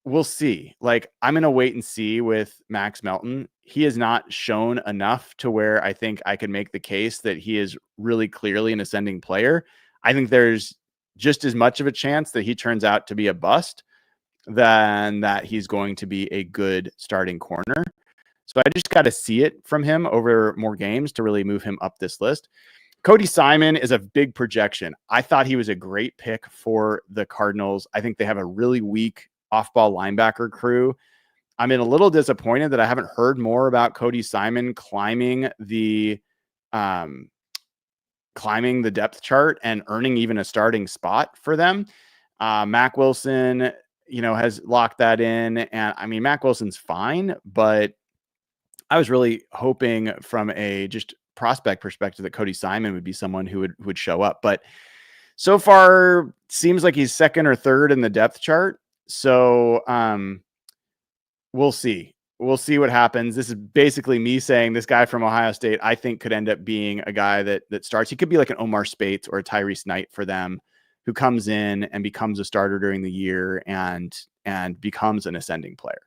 we'll see. Like, I'm going to wait and see with Max Melton. He has not shown enough to where I think I can make the case that he is really clearly an ascending player. I think there's just as much of a chance that he turns out to be a bust than that he's going to be a good starting corner. So I just got to see it from him over more games to really move him up this list. Cody Simon is a big projection. I thought he was a great pick for the Cardinals. I think they have a really weak off-ball linebacker crew. I'm a little disappointed that I haven't heard more about Cody Simon climbing the depth chart and earning even a starting spot for them. Mac Wilson, has locked that in. And I mean, Mac Wilson's fine, but I was really hoping from a just prospect perspective that Cody Simon would be someone who would show up. But so far, seems like he's second or third in the depth chart. So we'll see. We'll see what happens. This is basically me saying this guy from Ohio State, I think, could end up being a guy that starts. He could be like an Omar Spates or a Tyrese Knight for them, who comes in and becomes a starter during the year and becomes an ascending player.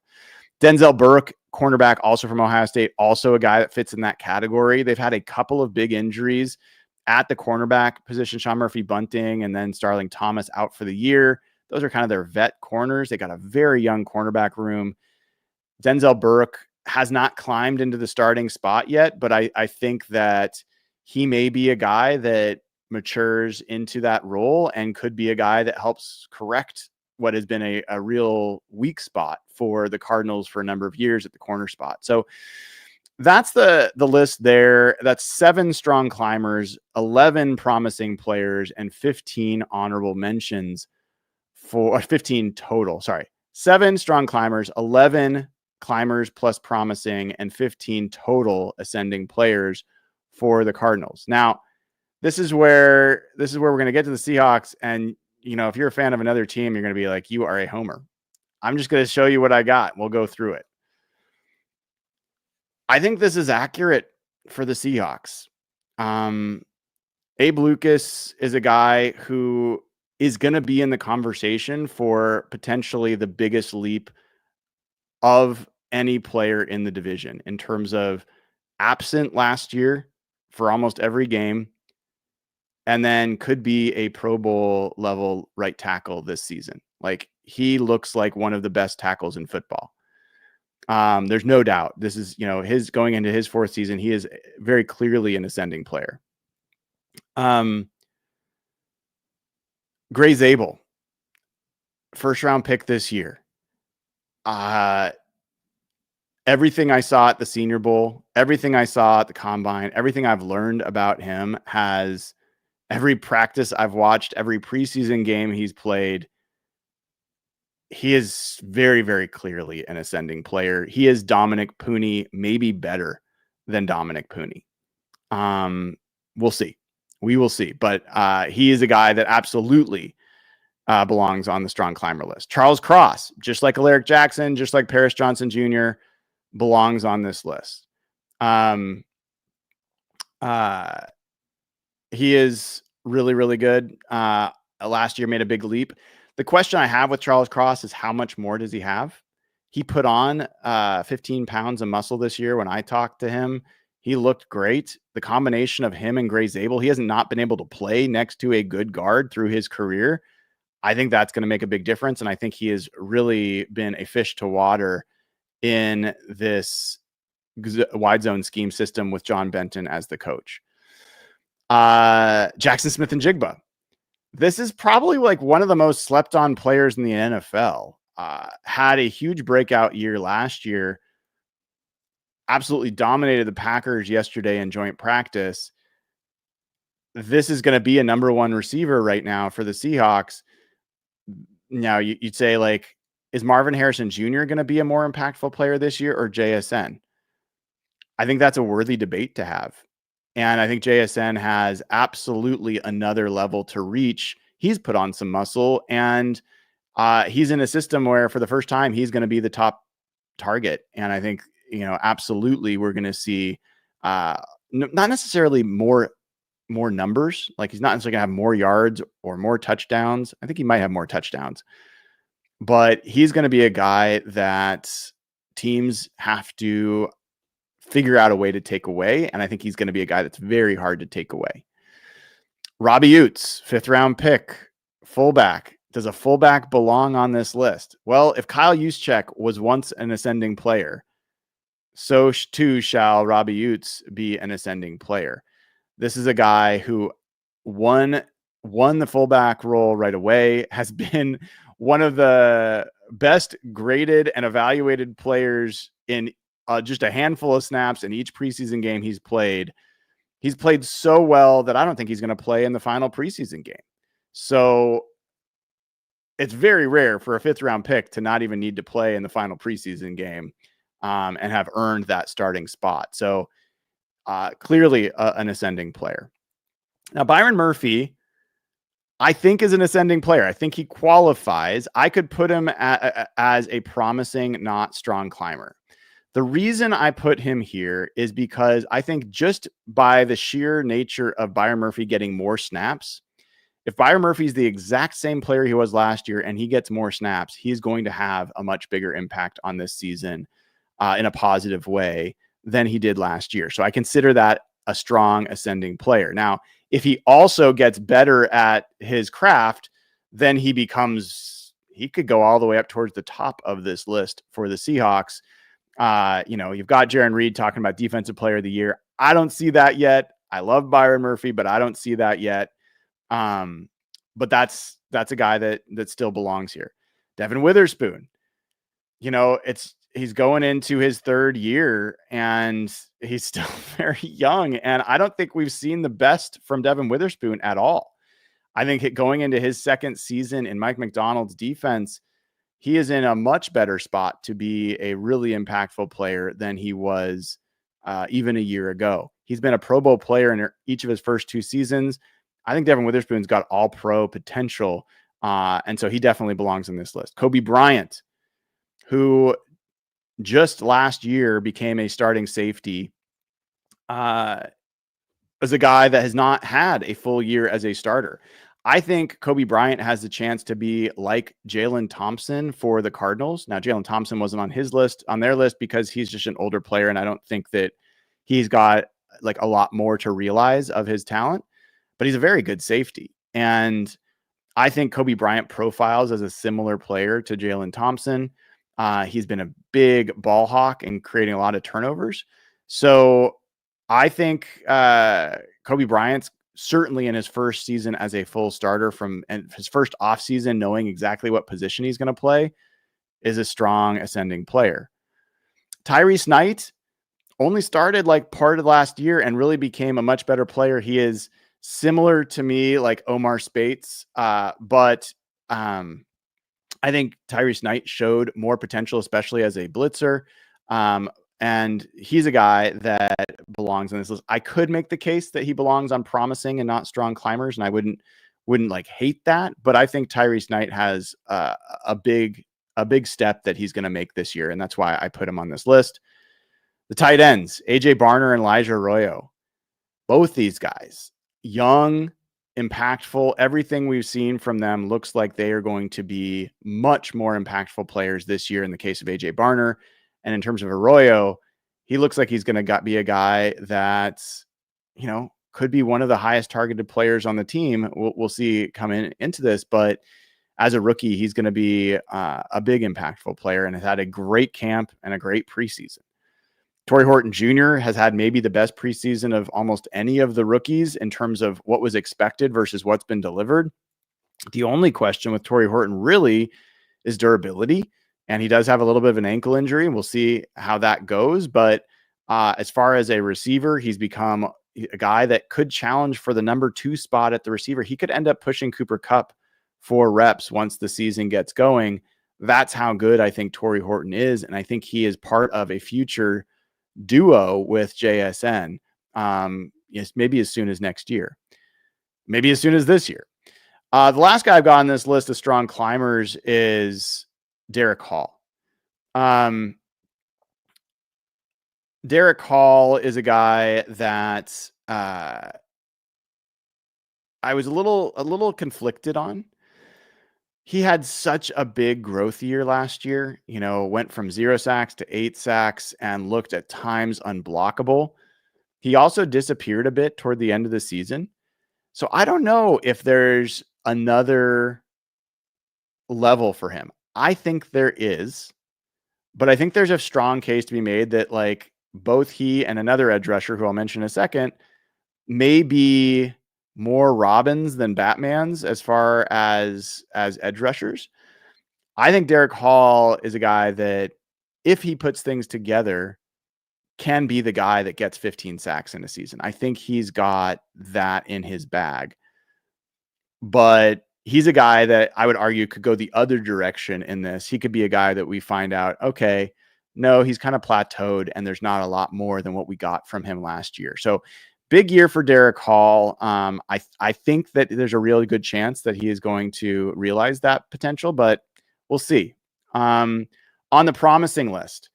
Denzel Burke, cornerback, also from Ohio State, also a guy that fits in that category. They've had a couple of big injuries at the cornerback position. Sean Murphy-Bunting and then Starling Thomas out for the year. Those are kind of their vet corners. They got a very young cornerback room. Denzel Burke has not climbed into the starting spot yet, but I think that he may be a guy that matures into that role and could be a guy that helps correct what has been a real weak spot for the Cardinals for a number of years at the corner spot. So that's the list there. That's 7 strong climbers, 11 promising players, and 15 honorable mentions for 15 total. Sorry, 7 strong climbers, 11 climbers plus promising, and 15 total ascending players for the Cardinals. Now, this is where we're going to get to the Seahawks. And, if you're a fan of another team, you're going to be like, you are a homer. I'm just going to show you what I got. We'll go through it. I think this is accurate for the Seahawks. Abe Lucas is a guy who is going to be in the conversation for potentially the biggest leap of any player in the division in terms of absent last year for almost every game, and then could be a Pro Bowl level right tackle this season. Like, he looks like one of the best tackles in football. There's no doubt. This is, his going into his 4th season. He is very clearly an ascending player. Gray Zabel, first round pick this year. Everything I saw at the Senior Bowl, everything I saw at the Combine, everything I've learned about him has every practice I've watched, every preseason game he's played. He is very, very clearly an ascending player. He is Dominic Pooney, maybe better than Dominic Pooney. We'll see. We will see. But he is a guy that absolutely belongs on the strong climber list. Charles Cross, just like Alaric Jackson, just like Paris Johnson Jr., belongs on this list. He is really, really good. Last year made a big leap. The question I have with Charles Cross is how much more does he have? He put on 15 pounds of muscle this year. When I talked to him, he looked great. The combination of him and Gray Zabel, he has not been able to play next to a good guard through his career. I think that's going to make a big difference. And I think he has really been a fish to water in this wide zone scheme system with John Benton as the coach. Jackson Smith and Jigba. This is probably like one of the most slept on players in the NFL. Had a huge breakout year last year. absolutely dominated the Packers yesterday in joint practice. This is going to be a number one receiver right now for the Seahawks. Now, you'd say, like, is Marvin Harrison Jr. going to be a more impactful player this year or JSN? I think that's a worthy debate to have. And I think JSN has absolutely another level to reach. He's put on some muscle, and he's in a system where for the first time, he's going to be the top target. And I think, absolutely we're going to see not necessarily more numbers. Like, he's not necessarily going to have more yards or more touchdowns. I think he might have more touchdowns, but he's going to be a guy that teams have to figure out a way to take away. And I think he's going to be a guy that's very hard to take away. Robbie Utes, 5th round pick, fullback. Does a fullback belong on this list? Well, if Kyle Juszczyk was once an ascending player, so too shall Robbie Utes be an ascending player. This is a guy who won the fullback role right away, has been one of the best graded and evaluated players in just a handful of snaps in each preseason game he's played. He's played so well that I don't think he's going to play in the final preseason game. So it's very rare for a 5th round pick to not even need to play in the final preseason game and have earned that starting spot. So clearly an ascending player. Now, Byron Murphy, I think, is an ascending player. I think he qualifies. I could put him as a promising, not strong climber. The reason I put him here is because I think just by the sheer nature of Byron Murphy getting more snaps, if Byron Murphy is the exact same player he was last year and he gets more snaps, he's going to have a much bigger impact on this season in a positive way than he did last year. So I consider that a strong ascending player. Now, if he also gets better at his craft, then he could go all the way up towards the top of this list for the Seahawks. You've got Jaron Reed talking about defensive player of the year. I don't see that yet. I love Byron Murphy, but I don't see that yet. But that's a guy that still belongs here. Devin Witherspoon, he's going into his 3rd year and he's still very young. And I don't think we've seen the best from Devin Witherspoon at all. I think going into his 2nd season in Mike McDonald's defense, he is in a much better spot to be a really impactful player than he was even a year ago. He's been a Pro Bowl player in each of his first 2 seasons. I think Devin Witherspoon's got all pro potential. And so he definitely belongs on this list. Kobe Bryant, who just last year became a starting safety, as a guy that has not had a full year as a starter. I think Kobe Bryant has the chance to be like Jalen Thompson for the Cardinals. Now, Jalen Thompson wasn't on their list because he's just an older player, and I don't think that he's got like a lot more to realize of his talent, but he's a very good safety. And I think Kobe Bryant profiles as a similar player to Jalen Thompson. He's been a big ball hawk and creating a lot of turnovers. So I think Kobe Bryant's certainly in his first season as a full starter and his first offseason, knowing exactly what position he's going to play, is a strong ascending player. Tyrese Knight only started like part of last year and really became a much better player. He is similar to me, like Omar Spates, but I think Tyrese Knight showed more potential, especially as a blitzer. And he's a guy that belongs on this list. I could make the case that he belongs on promising and not strong climbers, and I wouldn't like hate that. But I think Tyrese Knight has a big step that he's going to make this year, and that's why I put him on this list. The tight ends, AJ Barner and Elijah Arroyo, both these guys, young, impactful. Everything we've seen from them looks like they are going to be much more impactful players this year in the case of AJ Barner. And in terms of Arroyo, he looks like he's going to be a guy that, could be one of the highest targeted players on the team. We'll see coming into this, but as a rookie, he's going to be a big impactful player and has had a great camp and a great preseason. Torrey Horton Jr. has had maybe the best preseason of almost any of the rookies in terms of what was expected versus what's been delivered. The only question with Torrey Horton really is durability. And he does have a little bit of an ankle injury, and we'll see how that goes. But As far as a receiver, he's become a guy that could challenge for the number 2 spot at the receiver. He could end up pushing Cooper Kupp for reps once the season gets going. That's how good I think Torrey Horton is. And I think he is part of a future duo with JSN. Yes, maybe as soon as next year, maybe as soon as this year. The last guy I've got on this list of strong climbers is Derek Hall. Derek Hall is a guy that I was a little conflicted on. He had such a big growth year last year, went from 0 sacks to 8 sacks and looked at times unblockable. He also disappeared a bit toward the end of the season. So I don't know if there's another level for him. I think there is, but I think there's a strong case to be made that like both he and another edge rusher, who I'll mention in a second, may be more Robins than Batmans as far as edge rushers. I think Derek Hall is a guy that, if he puts things together, can be the guy that gets 15 sacks in a season. I think he's got that in his bag. But he's a guy that I would argue could go the other direction in this. He could be a guy that we find out, okay, no, he's kind of plateaued and there's not a lot more than what we got from him last year. So big year for Derek Hall. I think that there's a really good chance that he is going to realize that potential, but we'll see. On the promising list,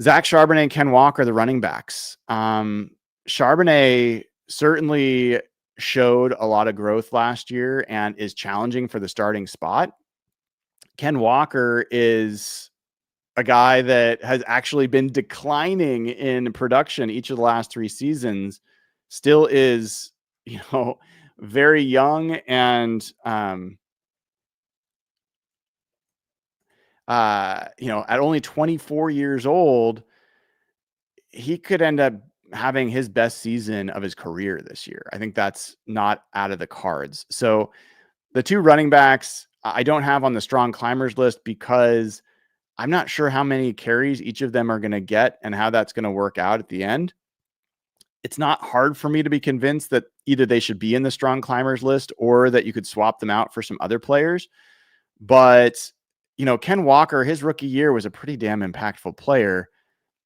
Zach Charbonnet and Ken Walker, the running backs. Charbonnet certainly showed a lot of growth last year and is challenging for the starting spot. Ken Walker is a guy that has actually been declining in production each of the last 3 seasons, still is, very young and, at only 24 years old, he could end up having his best season of his career this year. I think that's not out of the cards. So the 2 running backs I don't have on the strong climbers list because I'm not sure how many carries each of them are going to get and how that's going to work out at the end. It's not hard for me to be convinced that either they should be in the strong climbers list or that you could swap them out for some other players. But, Ken Walker, his rookie year was a pretty damn impactful player.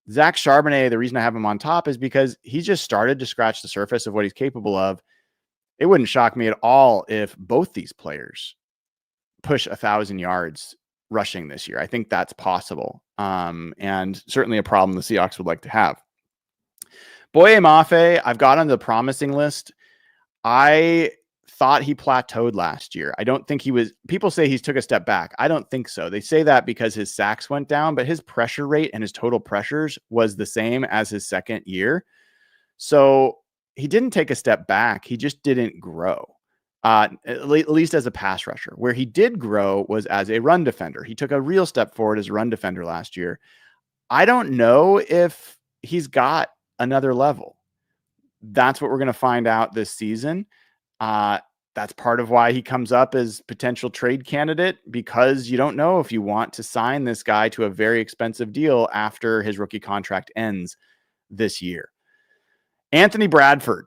Zach Charbonnet, the reason I have him on top is because he just started to scratch the surface of what he's capable of. It wouldn't shock me at all if both these players push 1,000 yards rushing this year. I think that's possible. And certainly a problem the Seahawks would like to have. Boye Mafe, I've got on the promising list. I thought he plateaued last year. I don't think he was, people say he's took a step back. I don't think so. They say that because his sacks went down, but his pressure rate and his total pressures was the same as his second year. So he didn't take a step back. He just didn't grow. At least as a pass rusher. Where he did grow was as a run defender. He took a real step forward as a run defender last year. I don't know if he's got another level. That's what we're going to find out this season. That's part of why he comes up as potential trade candidate, because you don't know if you want to sign this guy to a very expensive deal after his rookie contract ends this year. Anthony Bradford.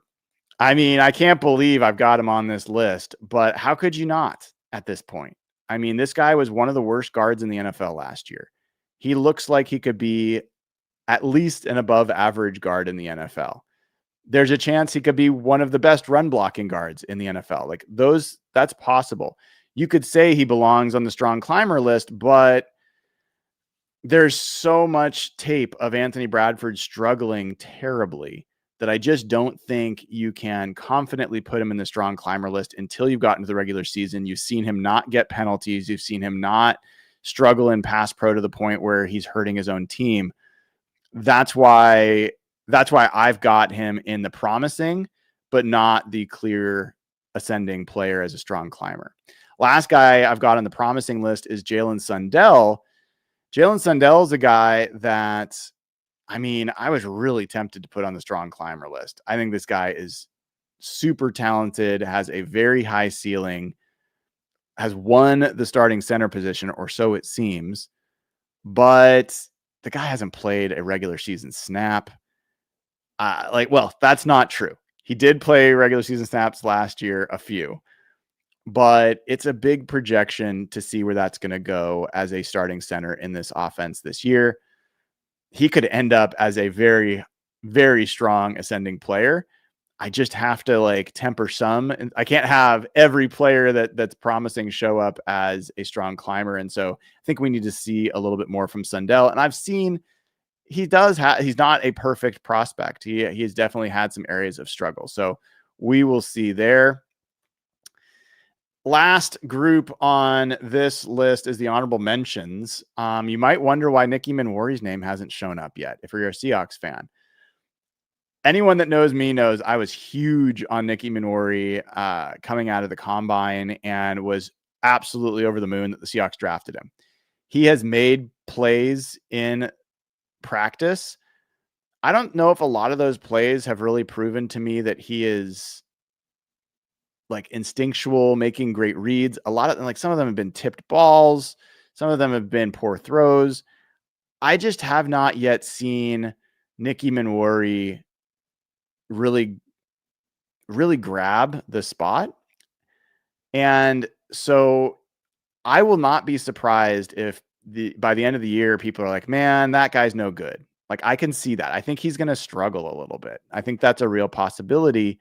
I mean, I can't believe I've got him on this list, but how could you not at this point? I mean, this guy was one of the worst guards in the NFL last year. He looks like he could be at least an above average guard in the NFL. There's a chance he could be one of the best run blocking guards in the NFL. Like that's possible. You could say he belongs on the strong climber list, but there's so much tape of Anthony Bradford struggling terribly that I just don't think you can confidently put him in the strong climber list until you've gotten to the regular season. You've seen him not get penalties. You've seen him not struggle in pass pro to the point where he's hurting his own team. That's why I've got him in the promising, but not the clear ascending player as a strong climber. Last guy I've got on the promising list is Jalen Sundell. Jalen Sundell is a guy that, I mean, I was really tempted to put on the strong climber list. I think this guy is super talented, has a very high ceiling, has won the starting center position, or so it seems. But the guy hasn't played a regular season snap. Well, that's not true. He did play regular season snaps last year, a few, but it's a big projection to see where that's going to go as a starting center in this offense this year. He could end up as a very, very strong ascending player. I just have to like temper some, and I can't have every player that's promising show up as a strong climber. And so I think we need to see a little bit more from Sundell. And I've seen he's not a perfect prospect. He's definitely had some areas of struggle. So we will see there. Last group on this list is the honorable mentions. You might wonder why Nicky Manwari's name hasn't shown up yet if you're a Seahawks fan. Anyone that knows me knows I was huge on Nicky Manwari coming out of the combine and was absolutely over the moon that the Seahawks drafted him. He has made plays in practice. I don't know if a lot of those plays have really proven to me that he is like instinctual, making great reads. A lot of like some of them have been tipped balls. Some of them have been poor throws. I just have not yet seen Nicky Manwari really grab the spot. And so I will not be surprised if by the end of the year, people are like, man, that guy's no good. Like I can see that. I think he's going to struggle a little bit. I think that's a real possibility.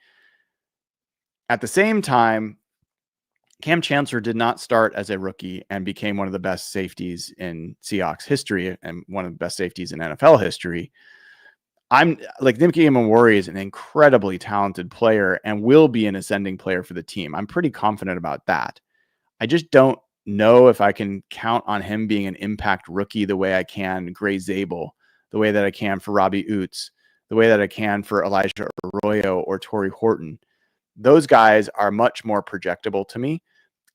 At the same time, Cam Chancellor did not start as a rookie and became one of the best safeties in Seahawks history and one of the best safeties in NFL history. I'm like Nicky Manwari is an incredibly talented player and will be an ascending player for the team. I'm pretty confident about that. I just don't know if I can count on him being an impact rookie the way I can Gray Zabel, the way that I can for Robbie Oots, the way that I can for Elijah Arroyo or Torrey Horton. Those guys are much more projectable to me.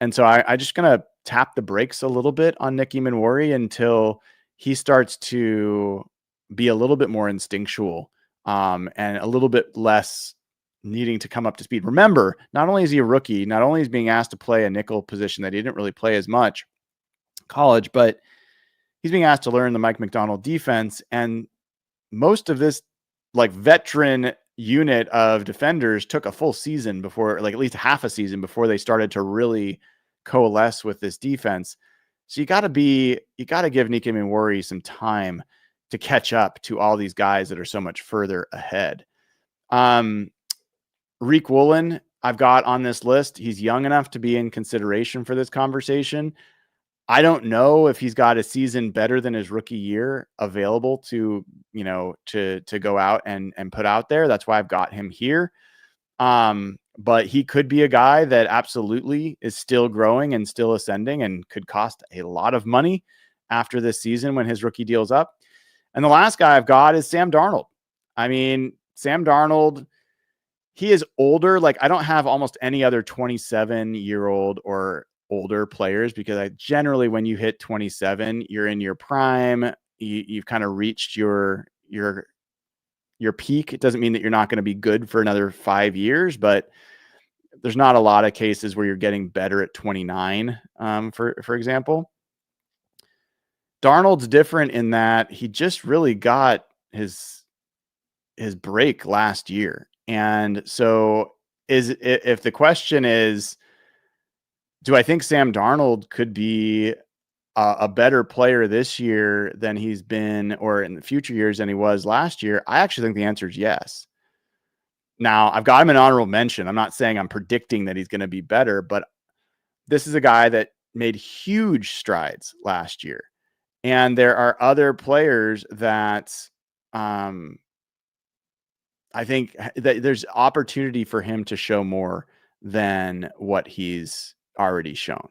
And so I just going to tap the brakes a little bit on Nicky Manwari until he starts to be a little bit more instinctual and a little bit less needing to come up to speed. Remember, not only is he a rookie, not only is being asked to play a nickel position that he didn't really play as much in college, but he's being asked to learn the Mike McDonald defense. And most of this like veteran unit of defenders took a full season before, like at least half a season before they started to really coalesce with this defense. So you got to give Nicky Manwari some time to catch up to all these guys that are so much further ahead. Reek Woolen, I've got on this list. He's young enough to be in consideration for this conversation. I don't know if he's got a season better than his rookie year available to go out and put out there. That's why I've got him here. But he could be a guy that absolutely is still growing and still ascending and could cost a lot of money after this season when his rookie deal's up. And the last guy I've got is Sam Darnold. I mean, Sam Darnold, he is older. Like I don't have almost any other 27-year-old or older players because I generally, when you hit 27, you're in your prime. You've kind of reached your peak. It doesn't mean that you're not going to be good for another 5 years, but there's not a lot of cases where you're getting better at 29, for example. Darnold's different in that he just really got his break last year. And so if the question is, do I think Sam Darnold could be a better player this year than he's been, or in the future years than he was last year? I actually think the answer is yes. Now, I've got him an honorable mention. I'm not saying I'm predicting that he's going to be better, but this is a guy that made huge strides last year. And there are other players that I think that there's opportunity for him to show more than what he's already shown.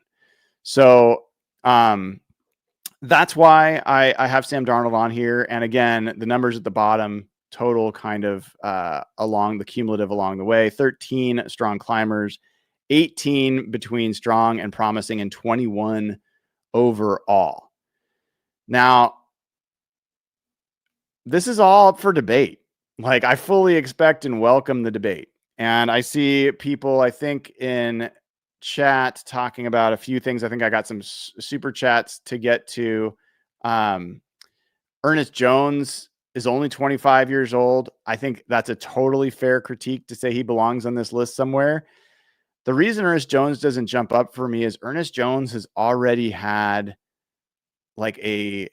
So that's why I have Sam Darnold on here. And again, the numbers at the bottom, total kind of along the cumulative along the way, 13 strong climbers, 18 between strong and promising, and 21 overall. Now, this is all up for debate. Like I fully expect and welcome the debate. And I see people, I think in chat talking about a few things. I think I got some super chats to get to. Ernest Jones is only 25 years old. I think that's a totally fair critique to say he belongs on this list somewhere. The reason Ernest Jones doesn't jump up for me is Ernest Jones has already had like a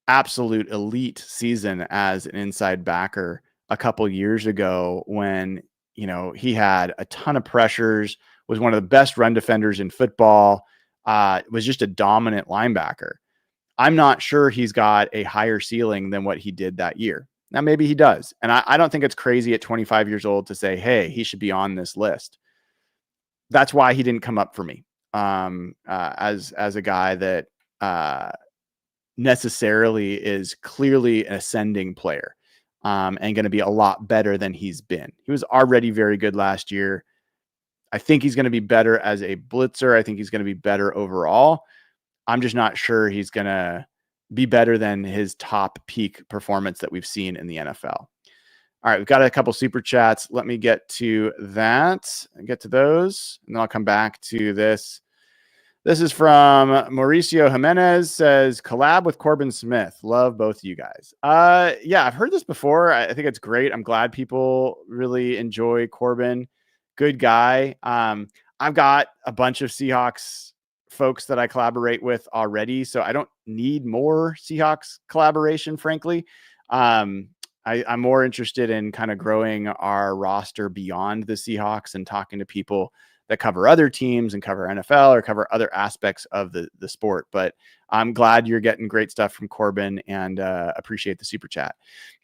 absolute elite season as an inside backer a couple years ago when, he had a ton of pressures, was one of the best run defenders in football, was just a dominant linebacker. I'm not sure he's got a higher ceiling than what he did that year. Now, maybe he does. And I don't think it's crazy at 25 years old to say, hey, he should be on this list. That's why he didn't come up for me as a guy that necessarily is clearly an ascending player and going to be a lot better than he's been. He was already very good last year. I think he's going to be better as a blitzer. I think he's going to be better overall. I'm just not sure he's going to be better than his top peak performance that we've seen in the NFL. All right, we've got a couple super chats. Let me get to that and get to those, and then I'll come back to this. This is from Mauricio Jimenez, says, collab with Corbin Smith. Love both of you guys. Yeah, I've heard this before. I think it's great. I'm glad people really enjoy Corbin. Good guy. I've got a bunch of Seahawks folks that I collaborate with already, so I don't need more Seahawks collaboration, frankly. I'm more interested in kind of growing our roster beyond the Seahawks and talking to people that cover other teams and cover NFL or cover other aspects of the sport. But I'm glad you're getting great stuff from Corbin and appreciate the super chat.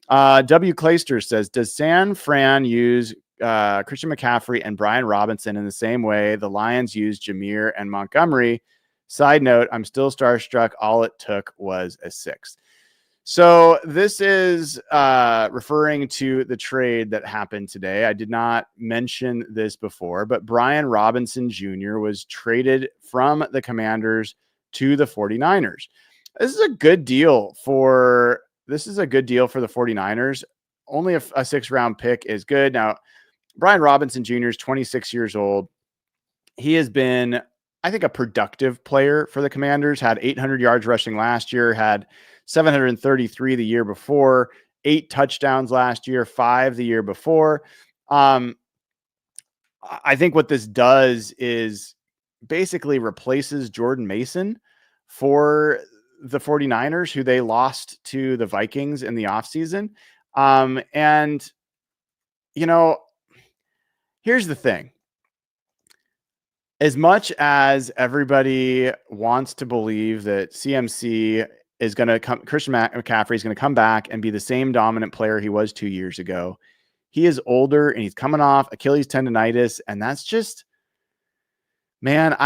W. Clayster says, does San Fran use Christian McCaffrey and Brian Robinson in the same way the Lions used Jameer and Montgomery? Side note, I'm still starstruck. All it took was a 6th. So this is referring to the trade that happened today. I did not mention this before, but Brian Robinson Jr. was traded from the Commanders to the 49ers. This is a good deal for the 49ers. Only a 6th-round pick is good. Now, Brian Robinson Jr. is 26 years old. He has been, I think, a productive player for the Commanders. Had 800 yards rushing last year, had 733 the year before, 8 touchdowns last year, 5 the year before. I think what this does is basically replaces Jordan Mason for the 49ers, who they lost to the Vikings in the offseason. And, here's the thing. As much as everybody wants to believe that CMC is going to come, Christian McCaffrey is going to come back and be the same dominant player he was 2 years ago. He is older and he's coming off Achilles tendonitis. And that's just, man,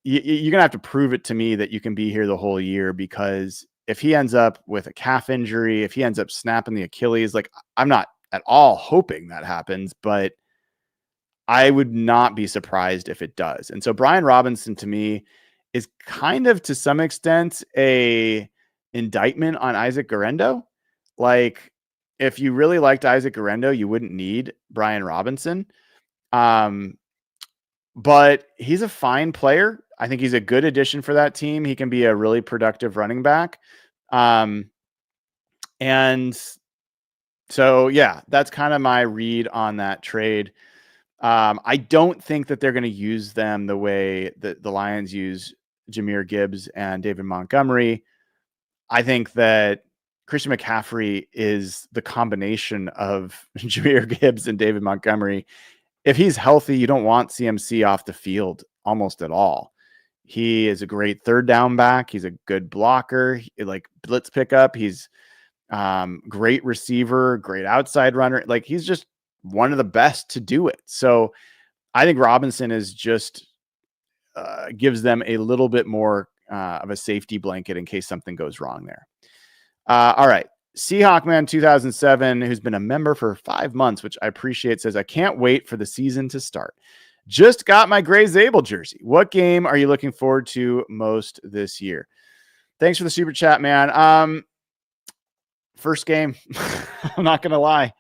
you're going to have to prove it to me that you can be here the whole year, because if he ends up with a calf injury, if he ends up snapping the Achilles, I'm not at all hoping that happens, but I would not be surprised if it does. And so Brian Robinson, to me, is kind of, to some extent, a indictment on Isaac Guerendo. If you really liked Isaac Guerendo, you wouldn't need Brian Robinson. But he's a fine player. I think he's a good addition for that team. He can be a really productive running back. And so, yeah, that's kind of my read on that trade. I don't think that they're going to use them the way that the Lions use Jahmyr Gibbs and David Montgomery. I think that Christian McCaffrey is the combination of Jahmyr Gibbs and David Montgomery. If he's healthy, you don't want CMC off the field almost at all. He is a great third down back. He's a good blocker, like blitz pickup. He's great receiver, great outside runner. He's just one of the best to do it. So I think Robinson is just gives them a little bit more of a safety blanket in case something goes wrong there. All right. Seahawkman 2007, who's been a member for 5 months, which I appreciate, says, I can't wait for the season to start. Just got my Gray Zabel jersey. What game are you looking forward to most this year? Thanks for the super chat, man. First game. I'm not going to lie.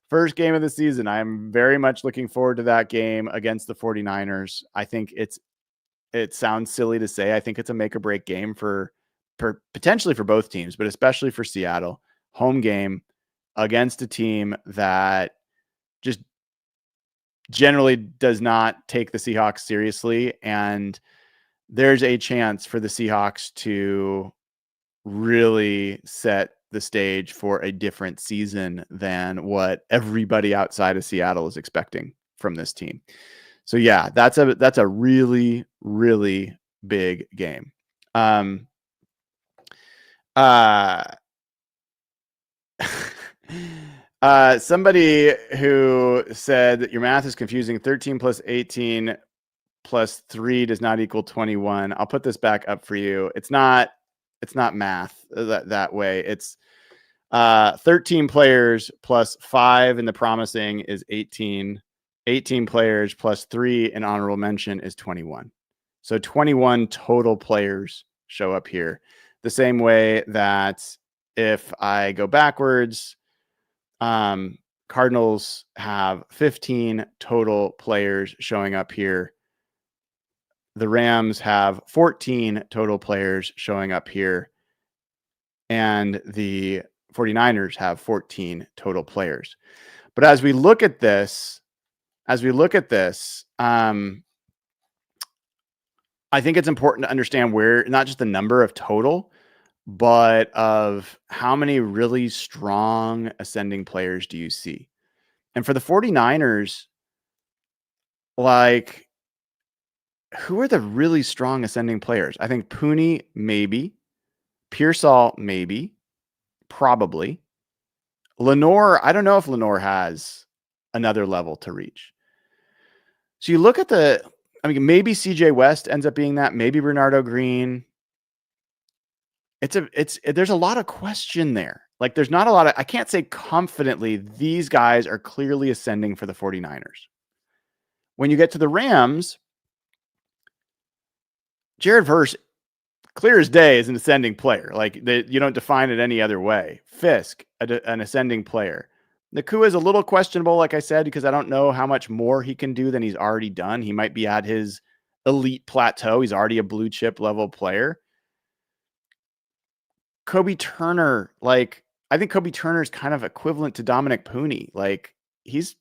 First game of the season. I'm very much looking forward to that game against the 49ers. I think it sounds silly to say. I think it's a make or break game for potentially for both teams, but especially for Seattle, home game against a team that just generally does not take the Seahawks seriously. And there's a chance for the Seahawks to really set the stage for a different season than what everybody outside of Seattle is expecting from this team. So yeah, that's a really, really big game. Somebody who said that your math is confusing. 13 plus 18 plus 3 does not equal 21. I'll put this back up for you. It's not math that way. It's 13 players plus 5 in the promising is 18. 18 players plus 3 in honorable mention is 21. So 21 total players show up here. The same way that if I go backwards, Cardinals have 15 total players showing up here. The Rams have 14 total players showing up here. And the 49ers have 14 total players. But as we look at this, I think it's important to understand where, not just the number of total, but of how many really strong ascending players do you see? And for the 49ers, like, who are the really strong ascending players? I think Pooney, maybe. Pearsall, maybe. Probably. Lenore, I don't know if Lenore has another level to reach. So you look at maybe CJ West ends up being that, maybe Bernardo Green. There's a lot of question there. Like, there's not a lot of, I can't say confidently these guys are clearly ascending for the 49ers. When you get to the Rams, Jared Verse, clear as day, is an ascending player. Like, you don't define it any other way. Fisk, an ascending player. Nakua is a little questionable, like I said, because I don't know how much more he can do than he's already done. He might be at his elite plateau. He's already a blue chip level player. Kobe Turner, like, I think Kobe Turner is kind of equivalent to Dominic Pooney. Like, he's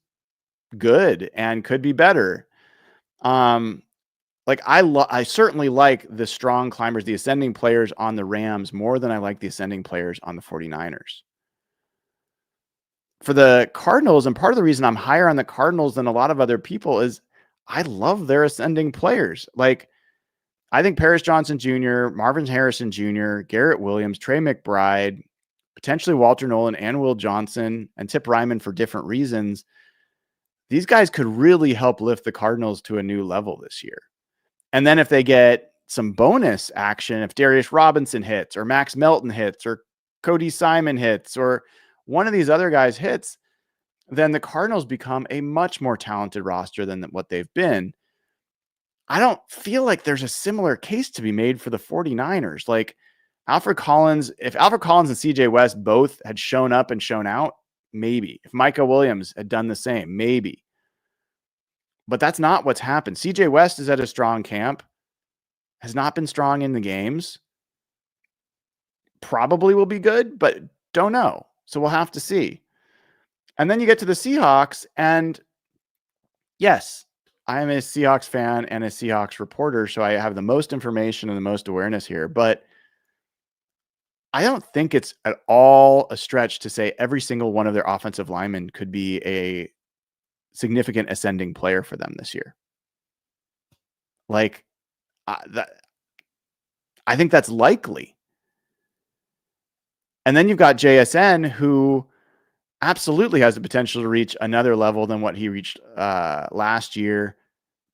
good and could be better. Like, I certainly like the strong climbers, the ascending players on the Rams more than I like the ascending players on the 49ers. For the Cardinals, and part of the reason I'm higher on the Cardinals than a lot of other people is I love their ascending players. Like, I think Paris Johnson Jr., Marvin Harrison Jr., Garrett Williams, Trey McBride, potentially Walter Nolan and Will Johnson, and Tip Ryman for different reasons. These guys could really help lift the Cardinals to a new level this year. And then if they get some bonus action, if Darius Robinson hits or Max Melton hits or Cody Simon hits or one of these other guys hits, then the Cardinals become a much more talented roster than what they've been. I don't feel like there's a similar case to be made for the 49ers. Like, Alfred Collins, if Alfred Collins and CJ West both had shown up and shown out, maybe. If Micah Williams had done the same, maybe. But that's not what's happened. CJ West is at a strong camp, has not been strong in the games. Probably will be good, but don't know. So we'll have to see. And then you get to the Seahawks, and yes, I am a Seahawks fan and a Seahawks reporter, so I have the most information and the most awareness here. But I don't think it's at all a stretch to say every single one of their offensive linemen could be a significant ascending player for them this year. Like, I think that's likely. And then you've got JSN, who absolutely has the potential to reach another level than what he reached last year.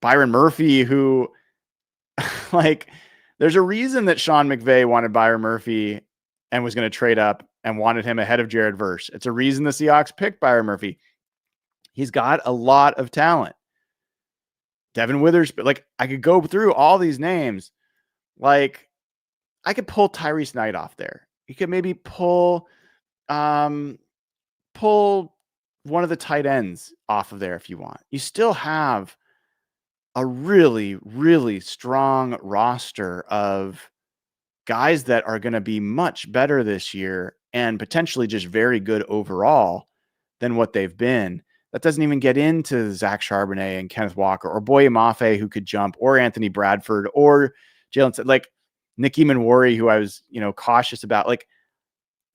Byron Murphy, who, like, there's a reason that Sean McVay wanted Byron Murphy and was going to trade up and wanted him ahead of Jared Verse. It's a reason the Seahawks picked Byron Murphy. He's got a lot of talent. Devin Withers, but like, I could go through all these names. Like, I could pull Tyrese Knight off there. You could maybe pull one of the tight ends off of there if you want. You still have a really, really strong roster of guys that are going to be much better this year and potentially just very good overall than what they've been. That doesn't even get into Zach Charbonnet and Kenneth Walker or Boye Mafe, who could jump, or Anthony Bradford, or Jalen said, like Nicky Manwari, who I was, cautious about. Like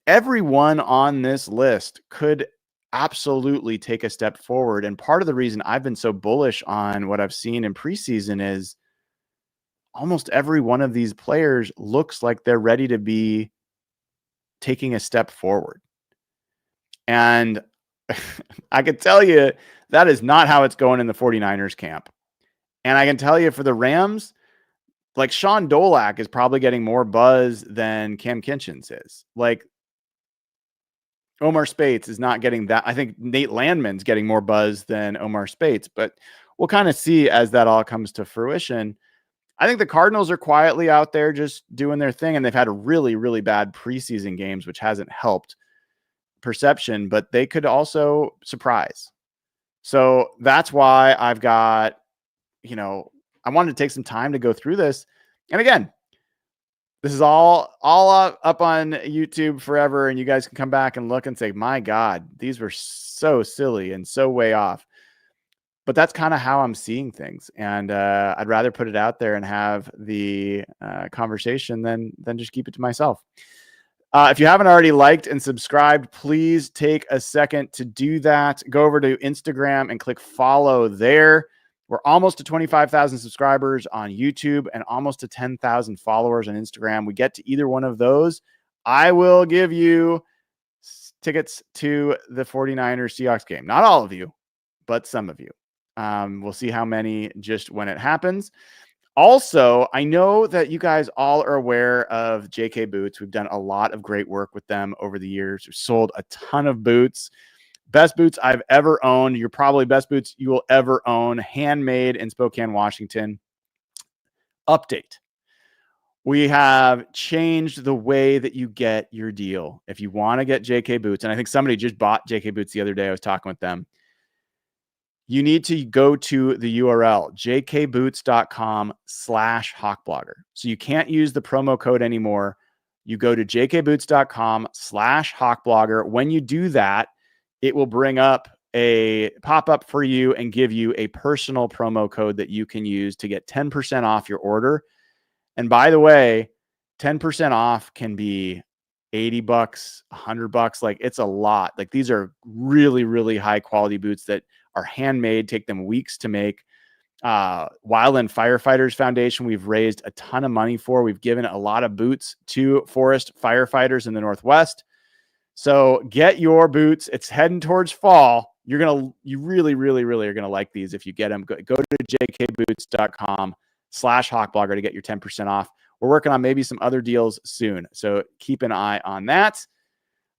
everyone on this list could absolutely take a step forward. And part of the reason I've been so bullish on what I've seen in preseason is almost every one of these players looks like they're ready to be taking a step forward. And I can tell you that is not how it's going in the 49ers camp. And I can tell you for the Rams, like Sean Dolak is probably getting more buzz than Cam Kinchens is. Like Omar Spates is not getting that. I think Nate Landman's getting more buzz than Omar Spates, but we'll kind of see as that all comes to fruition. I think the Cardinals are quietly out there just doing their thing, and they've had really, really bad preseason games, which hasn't helped perception, but they could also surprise. So that's why I've got, I wanted to take some time to go through this. And again, this is all up on YouTube forever, and you guys can come back and look and say, my God, these were so silly and so way off. But that's kind of how I'm seeing things. And I'd rather put it out there and have the conversation than just keep it to myself. If you haven't already liked and subscribed, please take a second to do that. Go over to Instagram and click follow there. We're almost to 25,000 subscribers on YouTube and almost to 10,000 followers on Instagram. We get to either one of those, I will give you tickets to the 49ers Seahawks game. Not all of you, but some of you. We'll see how many just when it happens. Also, I know that you guys all are aware of JK Boots. We've done a lot of great work with them over the years. We've sold a ton of boots. Best boots I've ever owned. You're probably best boots you will ever own. Handmade in Spokane, Washington. Update. We have changed the way that you get your deal. If you want to get JK Boots, and I think somebody just bought JK Boots the other day. I was talking with them. You need to go to the URL, jkboots.com/hawkblogger. So you can't use the promo code anymore. You go to jkboots.com/hawkblogger. When you do that, it will bring up a pop-up for you and give you a personal promo code that you can use to get 10% off your order. And by the way, 10% off can be $80, $100. Like it's a lot. Like these are really, really high quality boots that are handmade, take them weeks to make. Wildland Firefighters Foundation, we've raised a ton of money for. We've given a lot of boots to forest firefighters in the Northwest. So get your boots. It's heading towards fall. You really, really, really are going to like these if you get them. Go to jkboots.com/hawkblogger to get your 10% off. We're working on maybe some other deals soon. So keep an eye on that.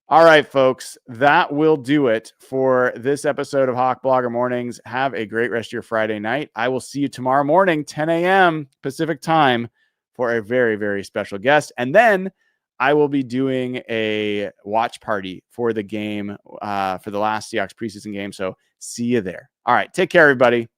All right, folks, that will do it for this episode of Hawk Blogger Mornings. Have a great rest of your Friday night. I will see you tomorrow morning, 10 a.m. Pacific time, for a very, very special guest. And then I will be doing a watch party for the game, for the last Seahawks preseason game. So see you there. All right, take care, everybody.